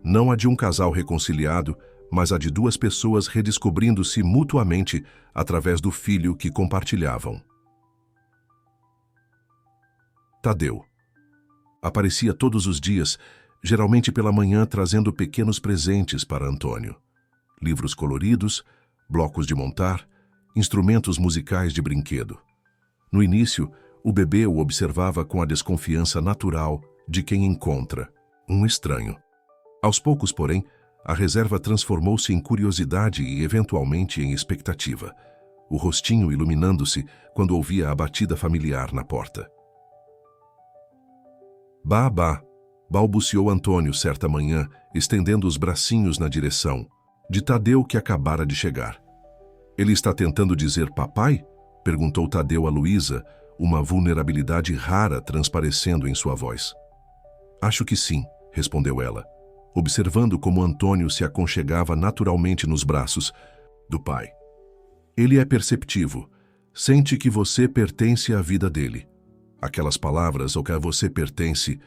não a de um casal reconciliado, mas a de 2 pessoas redescobrindo-se mutuamente através do filho que compartilhavam. Tadeu aparecia todos os dias, geralmente pela manhã, trazendo pequenos presentes para Antônio. Livros coloridos, blocos de montar, instrumentos musicais de brinquedo. No início, o bebê o observava com a desconfiança natural de quem encontra um estranho. Aos poucos, porém, a reserva transformou-se em curiosidade e, eventualmente, em expectativa, o rostinho iluminando-se quando ouvia a batida familiar na porta. Babá, balbuciou Antônio certa manhã, estendendo os bracinhos na direção de Tadeu, que acabara de chegar. Ele está tentando dizer papai? Perguntou Tadeu a Luísa, uma vulnerabilidade rara transparecendo em sua voz. Acho que sim, respondeu ela, observando como Antônio se aconchegava naturalmente nos braços do pai. Ele é perceptivo, sente que você pertence à vida dele. Aquelas palavras, ao que a você pertence,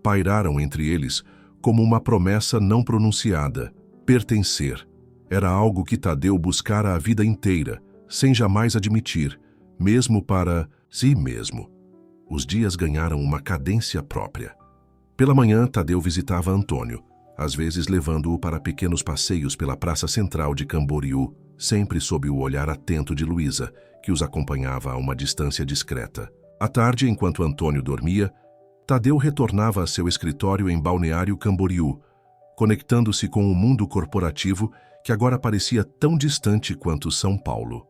pairaram entre eles como uma promessa não pronunciada. Pertencer era algo que Tadeu buscara a vida inteira, sem jamais admitir, mesmo para si mesmo. Os dias ganharam uma cadência própria. Pela manhã, Tadeu visitava Antônio, às vezes levando-o para pequenos passeios pela praça central de Camboriú, sempre sob o olhar atento de Luísa, que os acompanhava a uma distância discreta. À tarde, enquanto Antônio dormia, Tadeu retornava a seu escritório em Balneário Camboriú, conectando-se com o mundo corporativo que agora parecia tão distante quanto São Paulo.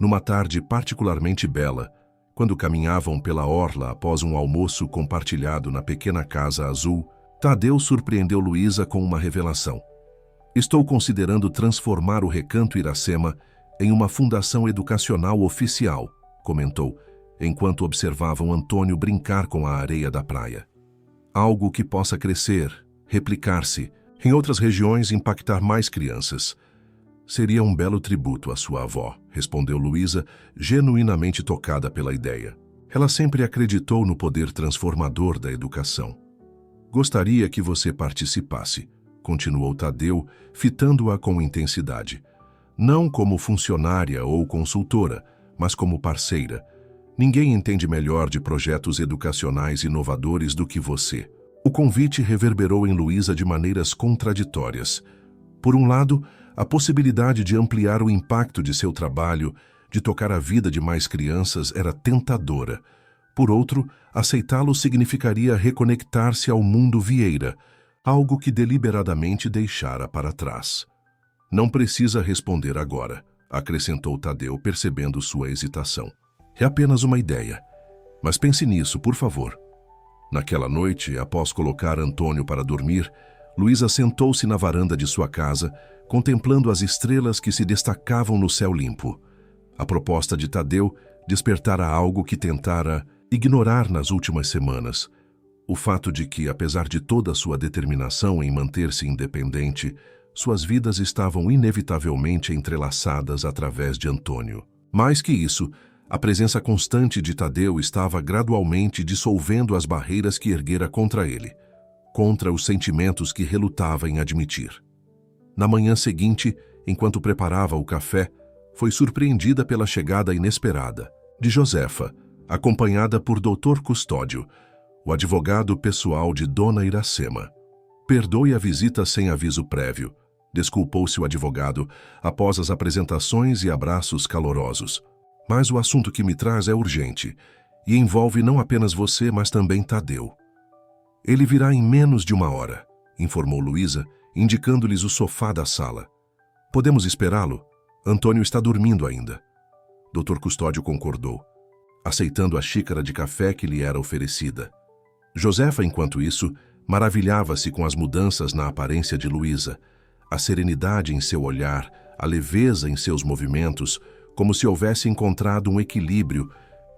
Numa tarde particularmente bela, quando caminhavam pela orla após um almoço compartilhado na pequena casa azul, Tadeu surpreendeu Luísa com uma revelação. Estou considerando transformar o Recanto Iracema em uma fundação educacional oficial, comentou, enquanto observavam Antônio brincar com a areia da praia. Algo que possa crescer, replicar-se, em outras regiões impactar mais crianças. Seria um belo tributo à sua avó, respondeu Luísa, genuinamente tocada pela ideia. Ela sempre acreditou no poder transformador da educação. Gostaria que você participasse, continuou Tadeu, fitando-a com intensidade. Não como funcionária ou consultora, mas como parceira. Ninguém entende melhor de projetos educacionais inovadores do que você. O convite reverberou em Luísa de maneiras contraditórias. Por um lado, a possibilidade de ampliar o impacto de seu trabalho, de tocar a vida de mais crianças, era tentadora. Por outro, aceitá-lo significaria reconectar-se ao mundo Vieira, algo que deliberadamente deixara para trás. Não precisa responder agora, acrescentou Tadeu, percebendo sua hesitação. É apenas uma ideia. Mas pense nisso, por favor. Naquela noite, após colocar Antônio para dormir, Luísa sentou-se na varanda de sua casa, contemplando as estrelas que se destacavam no céu limpo. A proposta de Tadeu despertara algo que tentara ignorar nas últimas semanas. O fato de que, apesar de toda sua determinação em manter-se independente, suas vidas estavam inevitavelmente entrelaçadas através de Antônio. Mais que isso, a presença constante de Tadeu estava gradualmente dissolvendo as barreiras que erguera contra ele, contra os sentimentos que relutava em admitir. Na manhã seguinte, enquanto preparava o café, foi surpreendida pela chegada inesperada de Josefa, acompanhada por Dr. Custódio, o advogado pessoal de Dona Iracema. Perdoe a visita sem aviso prévio, desculpou-se o advogado após as apresentações e abraços calorosos. Mas o assunto que me traz é urgente e envolve não apenas você, mas também Tadeu. Ele virá em menos de uma hora, informou Luísa, indicando-lhes o sofá da sala. Podemos esperá-lo? Antônio está dormindo ainda. Dr. Custódio concordou, aceitando a xícara de café que lhe era oferecida. Josefa, enquanto isso, maravilhava-se com as mudanças na aparência de Luísa, a serenidade em seu olhar, a leveza em seus movimentos, como se houvesse encontrado um equilíbrio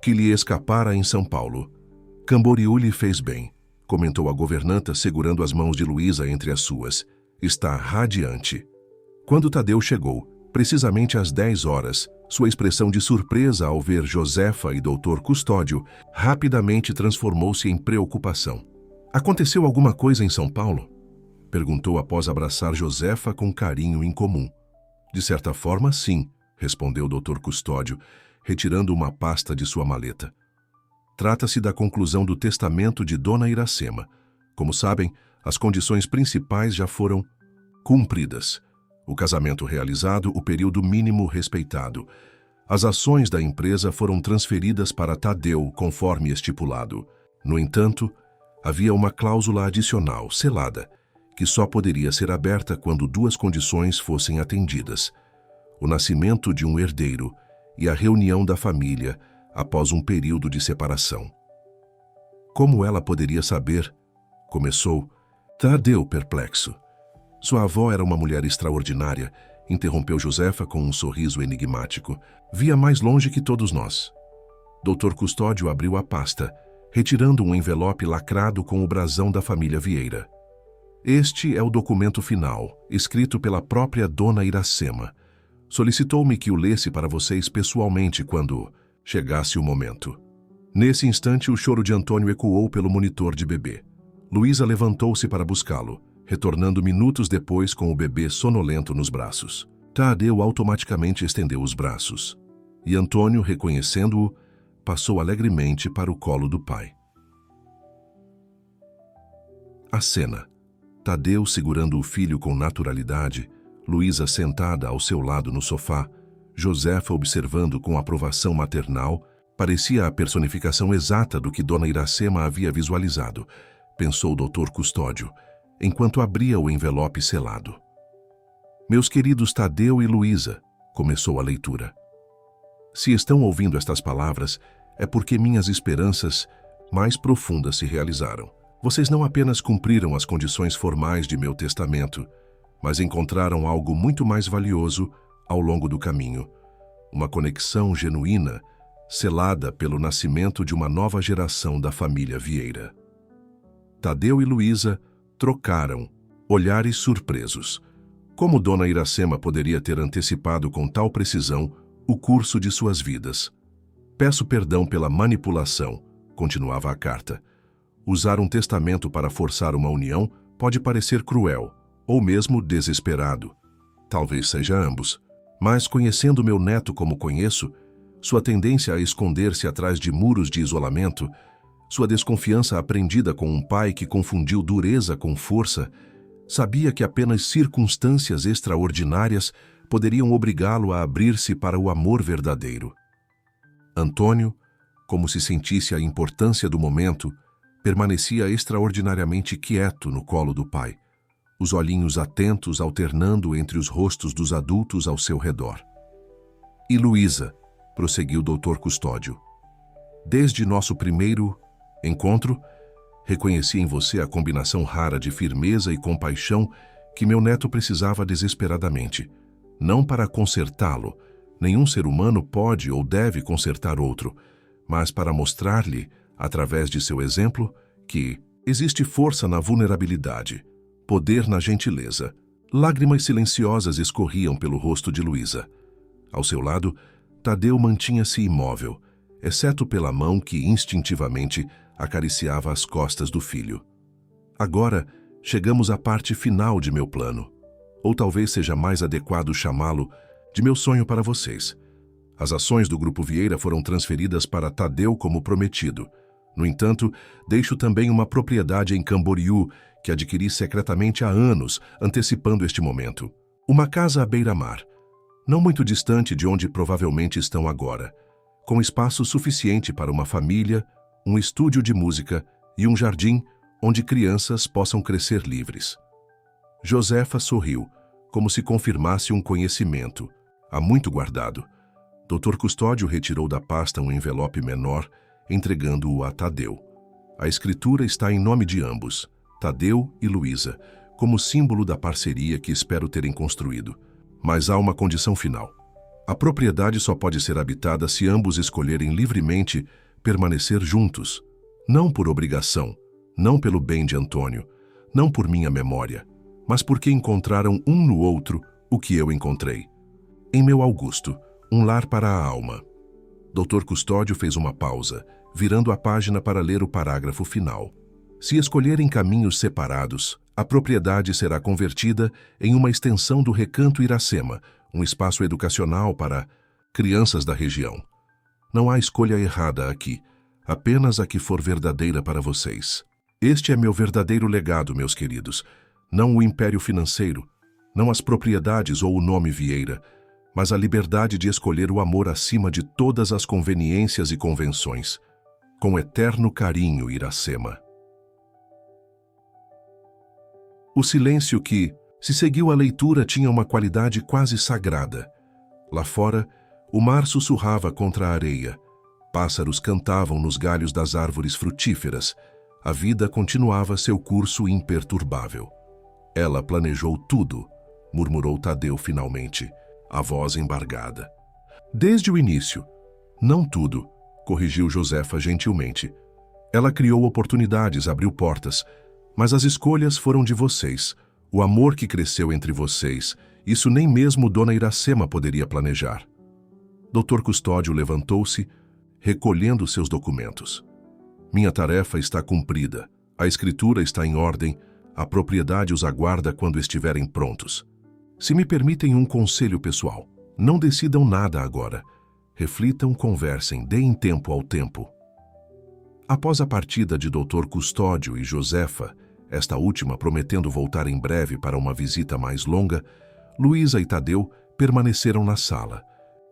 que lhe escapara em São Paulo. Camboriú lhe fez bem, comentou a governanta, segurando as mãos de Luísa entre as suas. Está radiante. Quando Tadeu chegou, precisamente às 10 horas, sua expressão de surpresa ao ver Josefa e Dr. Custódio rapidamente transformou-se em preocupação. Aconteceu alguma coisa em São Paulo? Perguntou após abraçar Josefa com carinho incomum. De certa forma, sim, respondeu o Dr. Custódio, retirando uma pasta de sua maleta. Trata-se da conclusão do testamento de Dona Iracema. Como sabem, as condições principais já foram cumpridas. O casamento realizado, o período mínimo respeitado. As ações da empresa foram transferidas para Tadeu, conforme estipulado. No entanto, havia uma cláusula adicional, selada, que só poderia ser aberta quando duas condições fossem atendidas: o nascimento de um herdeiro e a reunião da família após um período de separação. Como ela poderia saber? Começou Tadeu, perplexo. Sua avó era uma mulher extraordinária, interrompeu Josefa com um sorriso enigmático. Via mais longe que todos nós. Dr. Custódio abriu a pasta, retirando um envelope lacrado com o brasão da família Vieira. Este é o documento final, escrito pela própria Dona Iracema. Solicitou-me que o lesse para vocês pessoalmente quando chegasse o momento. Nesse instante, o choro de Antônio ecoou pelo monitor de bebê. Luísa levantou-se para buscá-lo, retornando minutos depois com o bebê sonolento nos braços. Tadeu automaticamente estendeu os braços, e Antônio, reconhecendo-o, passou alegremente para o colo do pai. A cena. Tadeu segurando o filho com naturalidade, Luísa sentada ao seu lado no sofá, Josefa observando com aprovação maternal, parecia a personificação exata do que Dona Iracema havia visualizado, pensou o Dr. Custódio, enquanto abria o envelope selado. Meus queridos Tadeu e Luísa, começou a leitura. Se estão ouvindo estas palavras, é porque minhas esperanças mais profundas se realizaram. Vocês não apenas cumpriram as condições formais de meu testamento, mas encontraram algo muito mais valioso ao longo do caminho. Uma conexão genuína, selada pelo nascimento de uma nova geração da família Vieira. Tadeu e Luísa trocaram olhares surpresos. Como Dona Iracema poderia ter antecipado com tal precisão o curso de suas vidas? Peço perdão pela manipulação, continuava a carta. Usar um testamento para forçar uma união pode parecer cruel, ou mesmo desesperado. Talvez seja ambos. Mas conhecendo meu neto como conheço, sua tendência a esconder-se atrás de muros de isolamento, sua desconfiança aprendida com um pai que confundiu dureza com força, sabia que apenas circunstâncias extraordinárias poderiam obrigá-lo a abrir-se para o amor verdadeiro. Antônio, como se sentisse a importância do momento, permanecia extraordinariamente quieto no colo do pai, os olhinhos atentos alternando entre os rostos dos adultos ao seu redor. E Luísa, prosseguiu o doutor Custódio, desde nosso primeiro encontro, reconheci em você a combinação rara de firmeza e compaixão que meu neto precisava desesperadamente. Não para consertá-lo, nenhum ser humano pode ou deve consertar outro, mas para mostrar-lhe, através de seu exemplo, que existe força na vulnerabilidade, poder na gentileza. Lágrimas silenciosas escorriam pelo rosto de Luísa. Ao seu lado, Tadeu mantinha-se imóvel, exceto pela mão que instintivamente acariciava as costas do filho. Agora, chegamos à parte final de meu plano, ou talvez seja mais adequado chamá-lo de meu sonho para vocês. As ações do Grupo Vieira foram transferidas para Tadeu como prometido. No entanto, deixo também uma propriedade em Camboriú que adquiri secretamente há anos, antecipando este momento. Uma casa à beira-mar, não muito distante de onde provavelmente estão agora, com espaço suficiente para uma família, um estúdio de música e um jardim onde crianças possam crescer livres. Josefa sorriu, como se confirmasse um conhecimento, há muito guardado. Dr. Custódio retirou da pasta um envelope menor, entregando-o a Tadeu. A escritura está em nome de ambos, Tadeu e Luísa, como símbolo da parceria que espero terem construído. Mas há uma condição final. A propriedade só pode ser habitada se ambos escolherem livremente permanecer juntos, não por obrigação, não pelo bem de Antônio, não por minha memória, mas porque encontraram um no outro o que eu encontrei. Em meu Augusto, um lar para a alma. Dr. Custódio fez uma pausa, virando a página para ler o parágrafo final. Se escolherem caminhos separados, a propriedade será convertida em uma extensão do Recanto Iracema, um espaço educacional para crianças da região. Não há escolha errada aqui, apenas a que for verdadeira para vocês. Este é meu verdadeiro legado, meus queridos. Não o império financeiro, não as propriedades ou o nome Vieira, mas a liberdade de escolher o amor acima de todas as conveniências e convenções. Com eterno carinho, Iracema. O silêncio que, se seguiu a leitura, tinha uma qualidade quase sagrada. Lá fora, o mar sussurrava contra a areia. Pássaros cantavam nos galhos das árvores frutíferas. A vida continuava seu curso imperturbável. Ela planejou tudo, murmurou Tadeu finalmente, a voz embargada. Desde o início. Não tudo, corrigiu Josefa gentilmente. Ela criou oportunidades, abriu portas, mas as escolhas foram de vocês. O amor que cresceu entre vocês, isso nem mesmo Dona Iracema poderia planejar. Dr. Custódio levantou-se, recolhendo seus documentos. Minha tarefa está cumprida, a escritura está em ordem, a propriedade os aguarda quando estiverem prontos. Se me permitem um conselho pessoal, não decidam nada agora. Reflitam, conversem, deem tempo ao tempo. Após a partida de Dr. Custódio e Josefa, esta última prometendo voltar em breve para uma visita mais longa, Luísa e Tadeu permaneceram na sala.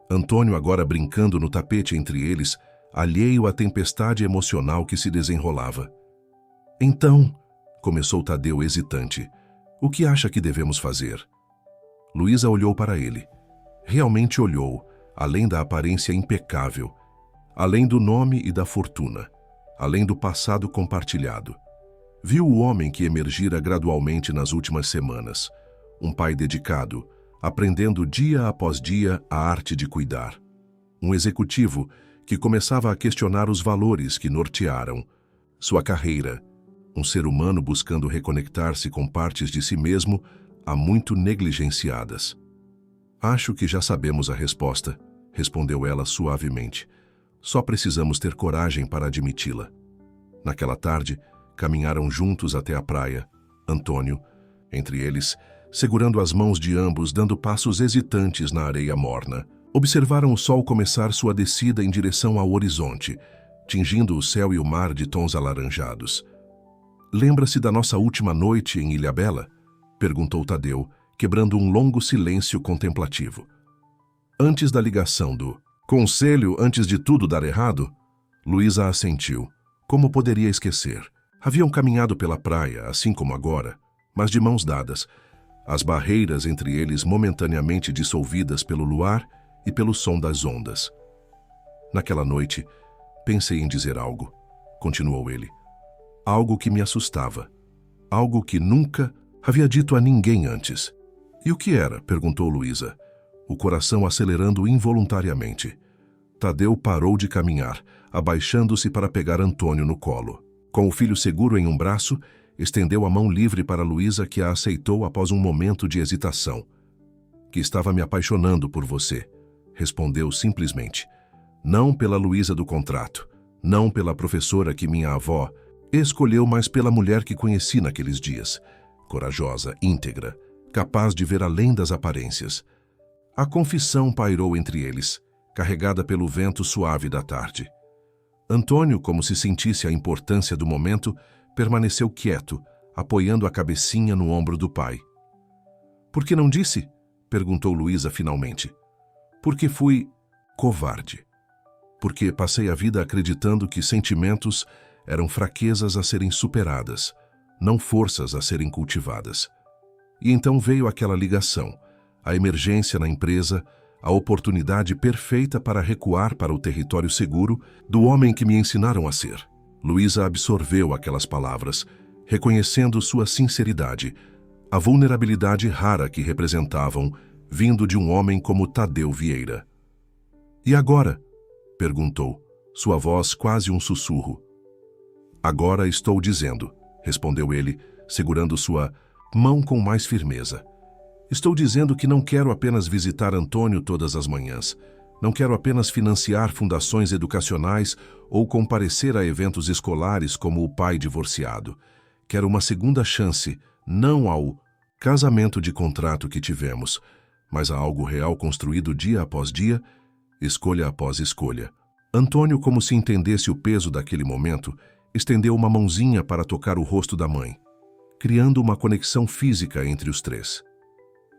Antônio agora brincando no tapete entre eles, alheio à tempestade emocional que se desenrolava. Então, começou Tadeu hesitante, o que acha que devemos fazer? Luísa olhou para ele. Realmente olhou, além da aparência impecável, além do nome e da fortuna, além do passado compartilhado. Viu o homem que emergira gradualmente nas últimas semanas, um pai dedicado, aprendendo dia após dia a arte de cuidar. Um executivo que começava a questionar os valores que nortearam sua carreira, Um ser humano buscando reconectar-se com partes de si mesmo há muito negligenciadas. Acho que já sabemos a resposta, respondeu ela suavemente. Só precisamos ter coragem para admiti-la. Naquela tarde, caminharam juntos até a praia. Antônio, entre eles, segurando as mãos de ambos, dando passos hesitantes na areia morna. Observaram o sol começar sua descida em direção ao horizonte, tingindo o céu e o mar de tons alaranjados. Lembra-se da nossa última noite em Ilhabela? Perguntou Tadeu, quebrando um longo silêncio contemplativo. Antes da ligação do conselho, antes de tudo dar errado, Luísa assentiu. Como poderia esquecer? Haviam caminhado pela praia, assim como agora, mas de mãos dadas, as barreiras entre eles momentaneamente dissolvidas pelo luar e pelo som das ondas. Naquela noite, pensei em dizer algo, continuou ele. Algo que me assustava. Algo que nunca havia dito a ninguém antes. E o que era? Perguntou Luísa, o coração acelerando involuntariamente. Tadeu parou de caminhar, abaixando-se para pegar Antônio no colo. Com o filho seguro em um braço, estendeu a mão livre para Luísa, que a aceitou após um momento de hesitação. Que estava me apaixonando por você, respondeu simplesmente. Não pela Luísa do contrato, não pela professora que minha avó escolheu, mas pela mulher que conheci naqueles dias. Corajosa, íntegra, capaz de ver além das aparências. A confissão pairou entre eles, carregada pelo vento suave da tarde. Antônio, como se sentisse a importância do momento, permaneceu quieto, apoiando a cabecinha no ombro do pai. Por que não disse? Perguntou Luísa finalmente. Porque fui covarde. Porque passei a vida acreditando que sentimentos eram fraquezas a serem superadas, não forças a serem cultivadas. E então veio aquela ligação, a emergência na empresa, a oportunidade perfeita para recuar para o território seguro do homem que me ensinaram a ser. Luísa absorveu aquelas palavras, reconhecendo sua sinceridade, a vulnerabilidade rara que representavam, vindo de um homem como Tadeu Vieira. E agora? Perguntou, sua voz quase um sussurro. Agora estou dizendo, respondeu ele, segurando sua mão com mais firmeza. Estou dizendo que não quero apenas visitar Antônio todas as manhãs. Não quero apenas financiar fundações educacionais ou comparecer a eventos escolares como o pai divorciado. Quero uma segunda chance, não ao casamento de contrato que tivemos, mas a algo real construído dia após dia, escolha após escolha. Antônio, como se entendesse o peso daquele momento, estendeu uma mãozinha para tocar o rosto da mãe, criando uma conexão física entre os três.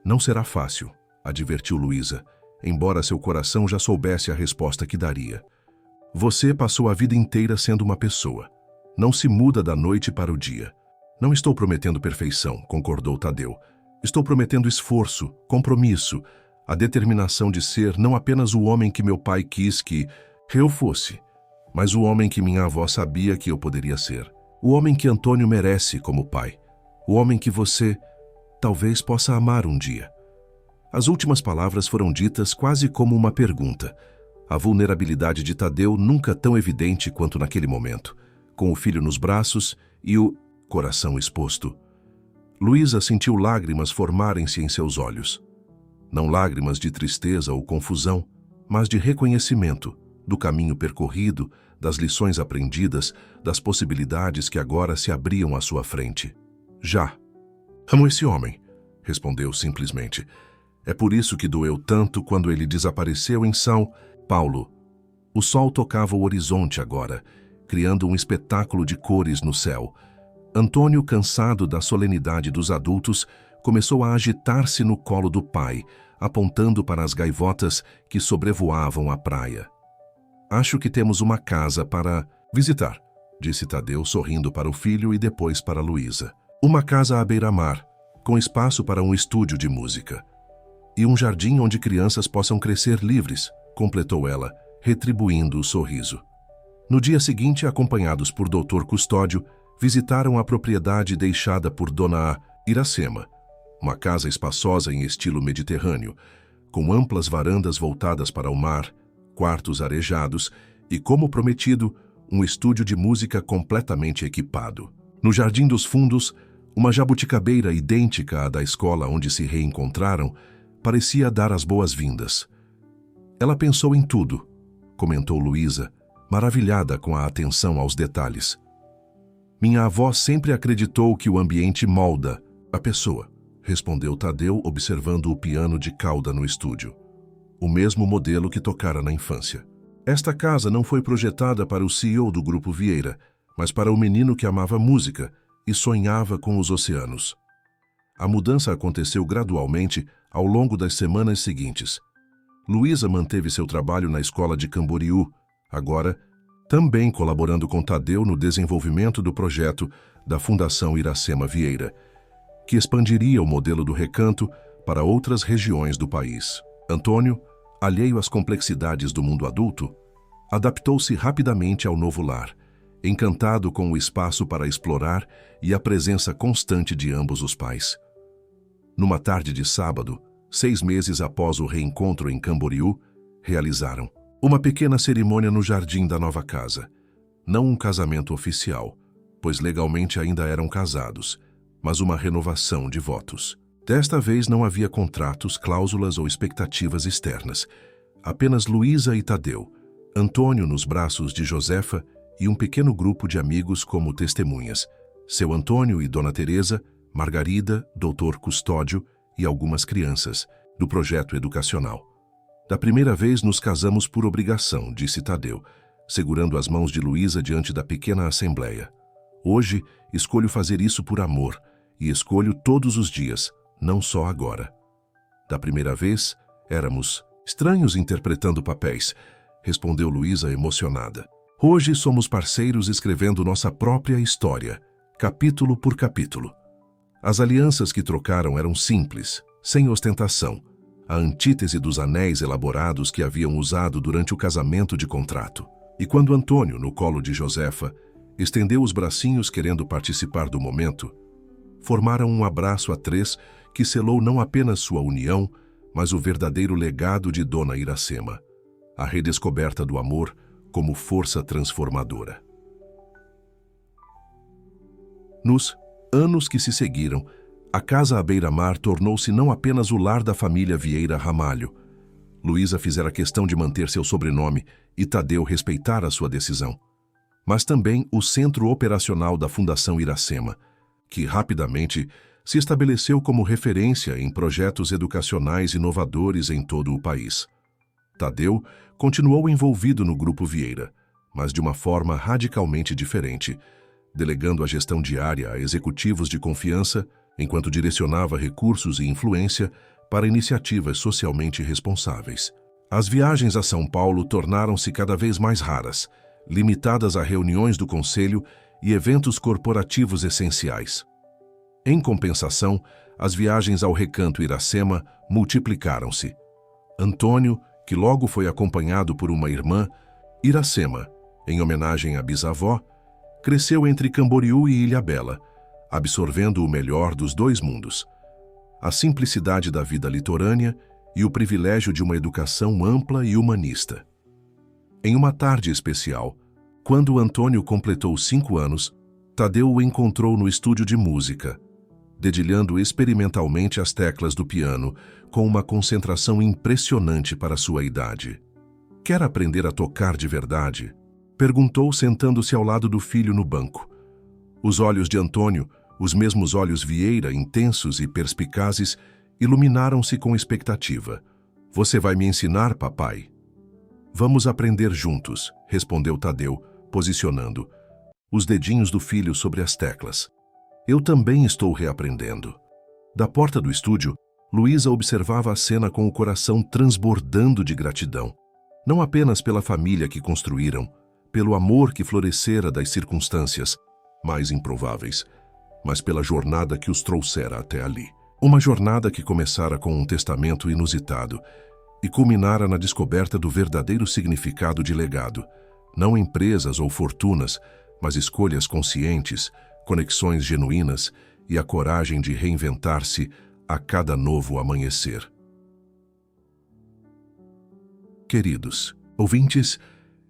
Não será fácil, advertiu Luísa, embora seu coração já soubesse a resposta que daria. Você passou a vida inteira sendo uma pessoa. Não se muda da noite para o dia. Não estou prometendo perfeição, concordou Tadeu. Estou prometendo esforço, compromisso, a determinação de ser não apenas o homem que meu pai quis que eu fosse, mas o homem que minha avó sabia que eu poderia ser. O homem que Antônio merece como pai. O homem que você talvez possa amar um dia. As últimas palavras foram ditas quase como uma pergunta. A vulnerabilidade de Tadeu nunca tão evidente quanto naquele momento, com o filho nos braços e o coração exposto. Luísa sentiu lágrimas formarem-se em seus olhos. Não lágrimas de tristeza ou confusão, mas de reconhecimento do caminho percorrido, das lições aprendidas, das possibilidades que agora se abriam à sua frente. Já. Amo esse homem, respondeu simplesmente. É por isso que doeu tanto quando ele desapareceu em São Paulo. O sol tocava o horizonte agora, criando um espetáculo de cores no céu. Antônio, cansado da solenidade dos adultos, começou a agitar-se no colo do pai, apontando para as gaivotas que sobrevoavam a praia. Acho que temos uma casa para visitar, disse Tadeu, sorrindo para o filho e depois para Luísa. Uma casa à beira-mar, com espaço para um estúdio de música. E um jardim onde crianças possam crescer livres, completou ela, retribuindo o sorriso. No dia seguinte, acompanhados por Dr. Custódio, visitaram a propriedade deixada por Dona Iracema, uma casa espaçosa em estilo mediterrâneo, com amplas varandas voltadas para o mar, quartos arejados e, como prometido, um estúdio de música completamente equipado. No jardim dos fundos, uma jabuticabeira idêntica à da escola onde se reencontraram parecia dar as boas-vindas. Ela pensou em tudo, comentou Luísa, maravilhada com a atenção aos detalhes. Minha avó sempre acreditou que o ambiente molda a pessoa, respondeu Tadeu, observando o piano de cauda no estúdio. O mesmo modelo que tocara na infância. Esta casa não foi projetada para o CEO do Grupo Vieira, mas para o menino que amava música e sonhava com os oceanos. A mudança aconteceu gradualmente ao longo das semanas seguintes. Luísa manteve seu trabalho na escola de Camboriú, agora também colaborando com Tadeu no desenvolvimento do projeto da Fundação Iracema Vieira, que expandiria o modelo do recanto para outras regiões do país. Antônio, alheio às complexidades do mundo adulto, adaptou-se rapidamente ao novo lar, encantado com o espaço para explorar e a presença constante de ambos os pais. Numa tarde de sábado, 6 meses após o reencontro em Camboriú, realizaram uma pequena cerimônia no jardim da nova casa. Não um casamento oficial, pois legalmente ainda eram casados, mas uma renovação de votos. Desta vez não havia contratos, cláusulas ou expectativas externas. Apenas Luísa e Tadeu, Antônio nos braços de Josefa e um pequeno grupo de amigos como testemunhas. Seu Antônio e Dona Teresa, Margarida, Doutor Custódio e algumas crianças, do projeto educacional. Da primeira vez nos casamos por obrigação, disse Tadeu, segurando as mãos de Luísa diante da pequena assembleia. Hoje, escolho fazer isso por amor, e escolho todos os dias, não só agora. Da primeira vez, éramos estranhos interpretando papéis, respondeu Luísa emocionada. Hoje somos parceiros escrevendo nossa própria história, capítulo por capítulo. As alianças que trocaram eram simples, sem ostentação, a antítese dos anéis elaborados que haviam usado durante o casamento de contrato. E quando Antônio, no colo de Josefa, estendeu os bracinhos querendo participar do momento, formaram um abraço a 3 que selou não apenas sua união, mas o verdadeiro legado de Dona Iracema, a redescoberta do amor como força transformadora. Nos anos que se seguiram, a casa à beira-mar tornou-se não apenas o lar da família Vieira Ramalho. Luísa fizera questão de manter seu sobrenome e Tadeu respeitar a sua decisão, mas também o centro operacional da Fundação Iracema, que rapidamente se estabeleceu como referência em projetos educacionais inovadores em todo o país. Tadeu continuou envolvido no Grupo Vieira, mas de uma forma radicalmente diferente, delegando a gestão diária a executivos de confiança, enquanto direcionava recursos e influência para iniciativas socialmente responsáveis. As viagens a São Paulo tornaram-se cada vez mais raras, limitadas a reuniões do conselho e eventos corporativos essenciais. Em compensação, as viagens ao Recanto Iracema multiplicaram-se. Antônio, que logo foi acompanhado por uma irmã, Iracema, em homenagem à bisavó, cresceu entre Camboriú e Ilhabela, absorvendo o melhor dos dois mundos, a simplicidade da vida litorânea e o privilégio de uma educação ampla e humanista. Em uma tarde especial, quando Antônio completou 5 anos, Tadeu o encontrou no estúdio de música, dedilhando experimentalmente as teclas do piano com uma concentração impressionante para sua idade. Quer aprender a tocar de verdade? Perguntou sentando-se ao lado do filho no banco. Os olhos de Antônio, os mesmos olhos Vieira, intensos e perspicazes, iluminaram-se com expectativa. Você vai me ensinar, papai? Vamos aprender juntos, respondeu Tadeu, posicionando os dedinhos do filho sobre as teclas. Eu também estou reaprendendo. Da porta do estúdio, Luísa observava a cena com o coração transbordando de gratidão, não apenas pela família que construíram, pelo amor que florescera das circunstâncias mais improváveis, mas pela jornada que os trouxera até ali. Uma jornada que começara com um testamento inusitado e culminara na descoberta do verdadeiro significado de legado, não empresas ou fortunas, mas escolhas conscientes, conexões genuínas e a coragem de reinventar-se a cada novo amanhecer. Queridos ouvintes,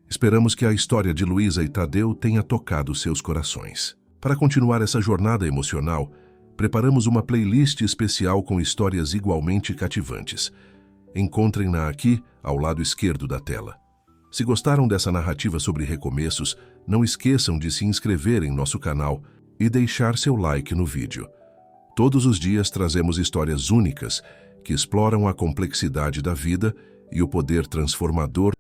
esperamos que a história de Luísa e Tadeu tenha tocado seus corações. Para continuar essa jornada emocional, preparamos uma playlist especial com histórias igualmente cativantes. Encontrem-na aqui, ao lado esquerdo da tela. Se gostaram dessa narrativa sobre recomeços, não esqueçam de se inscrever em nosso canal e deixar seu like no vídeo. Todos os dias trazemos histórias únicas que exploram a complexidade da vida e o poder transformador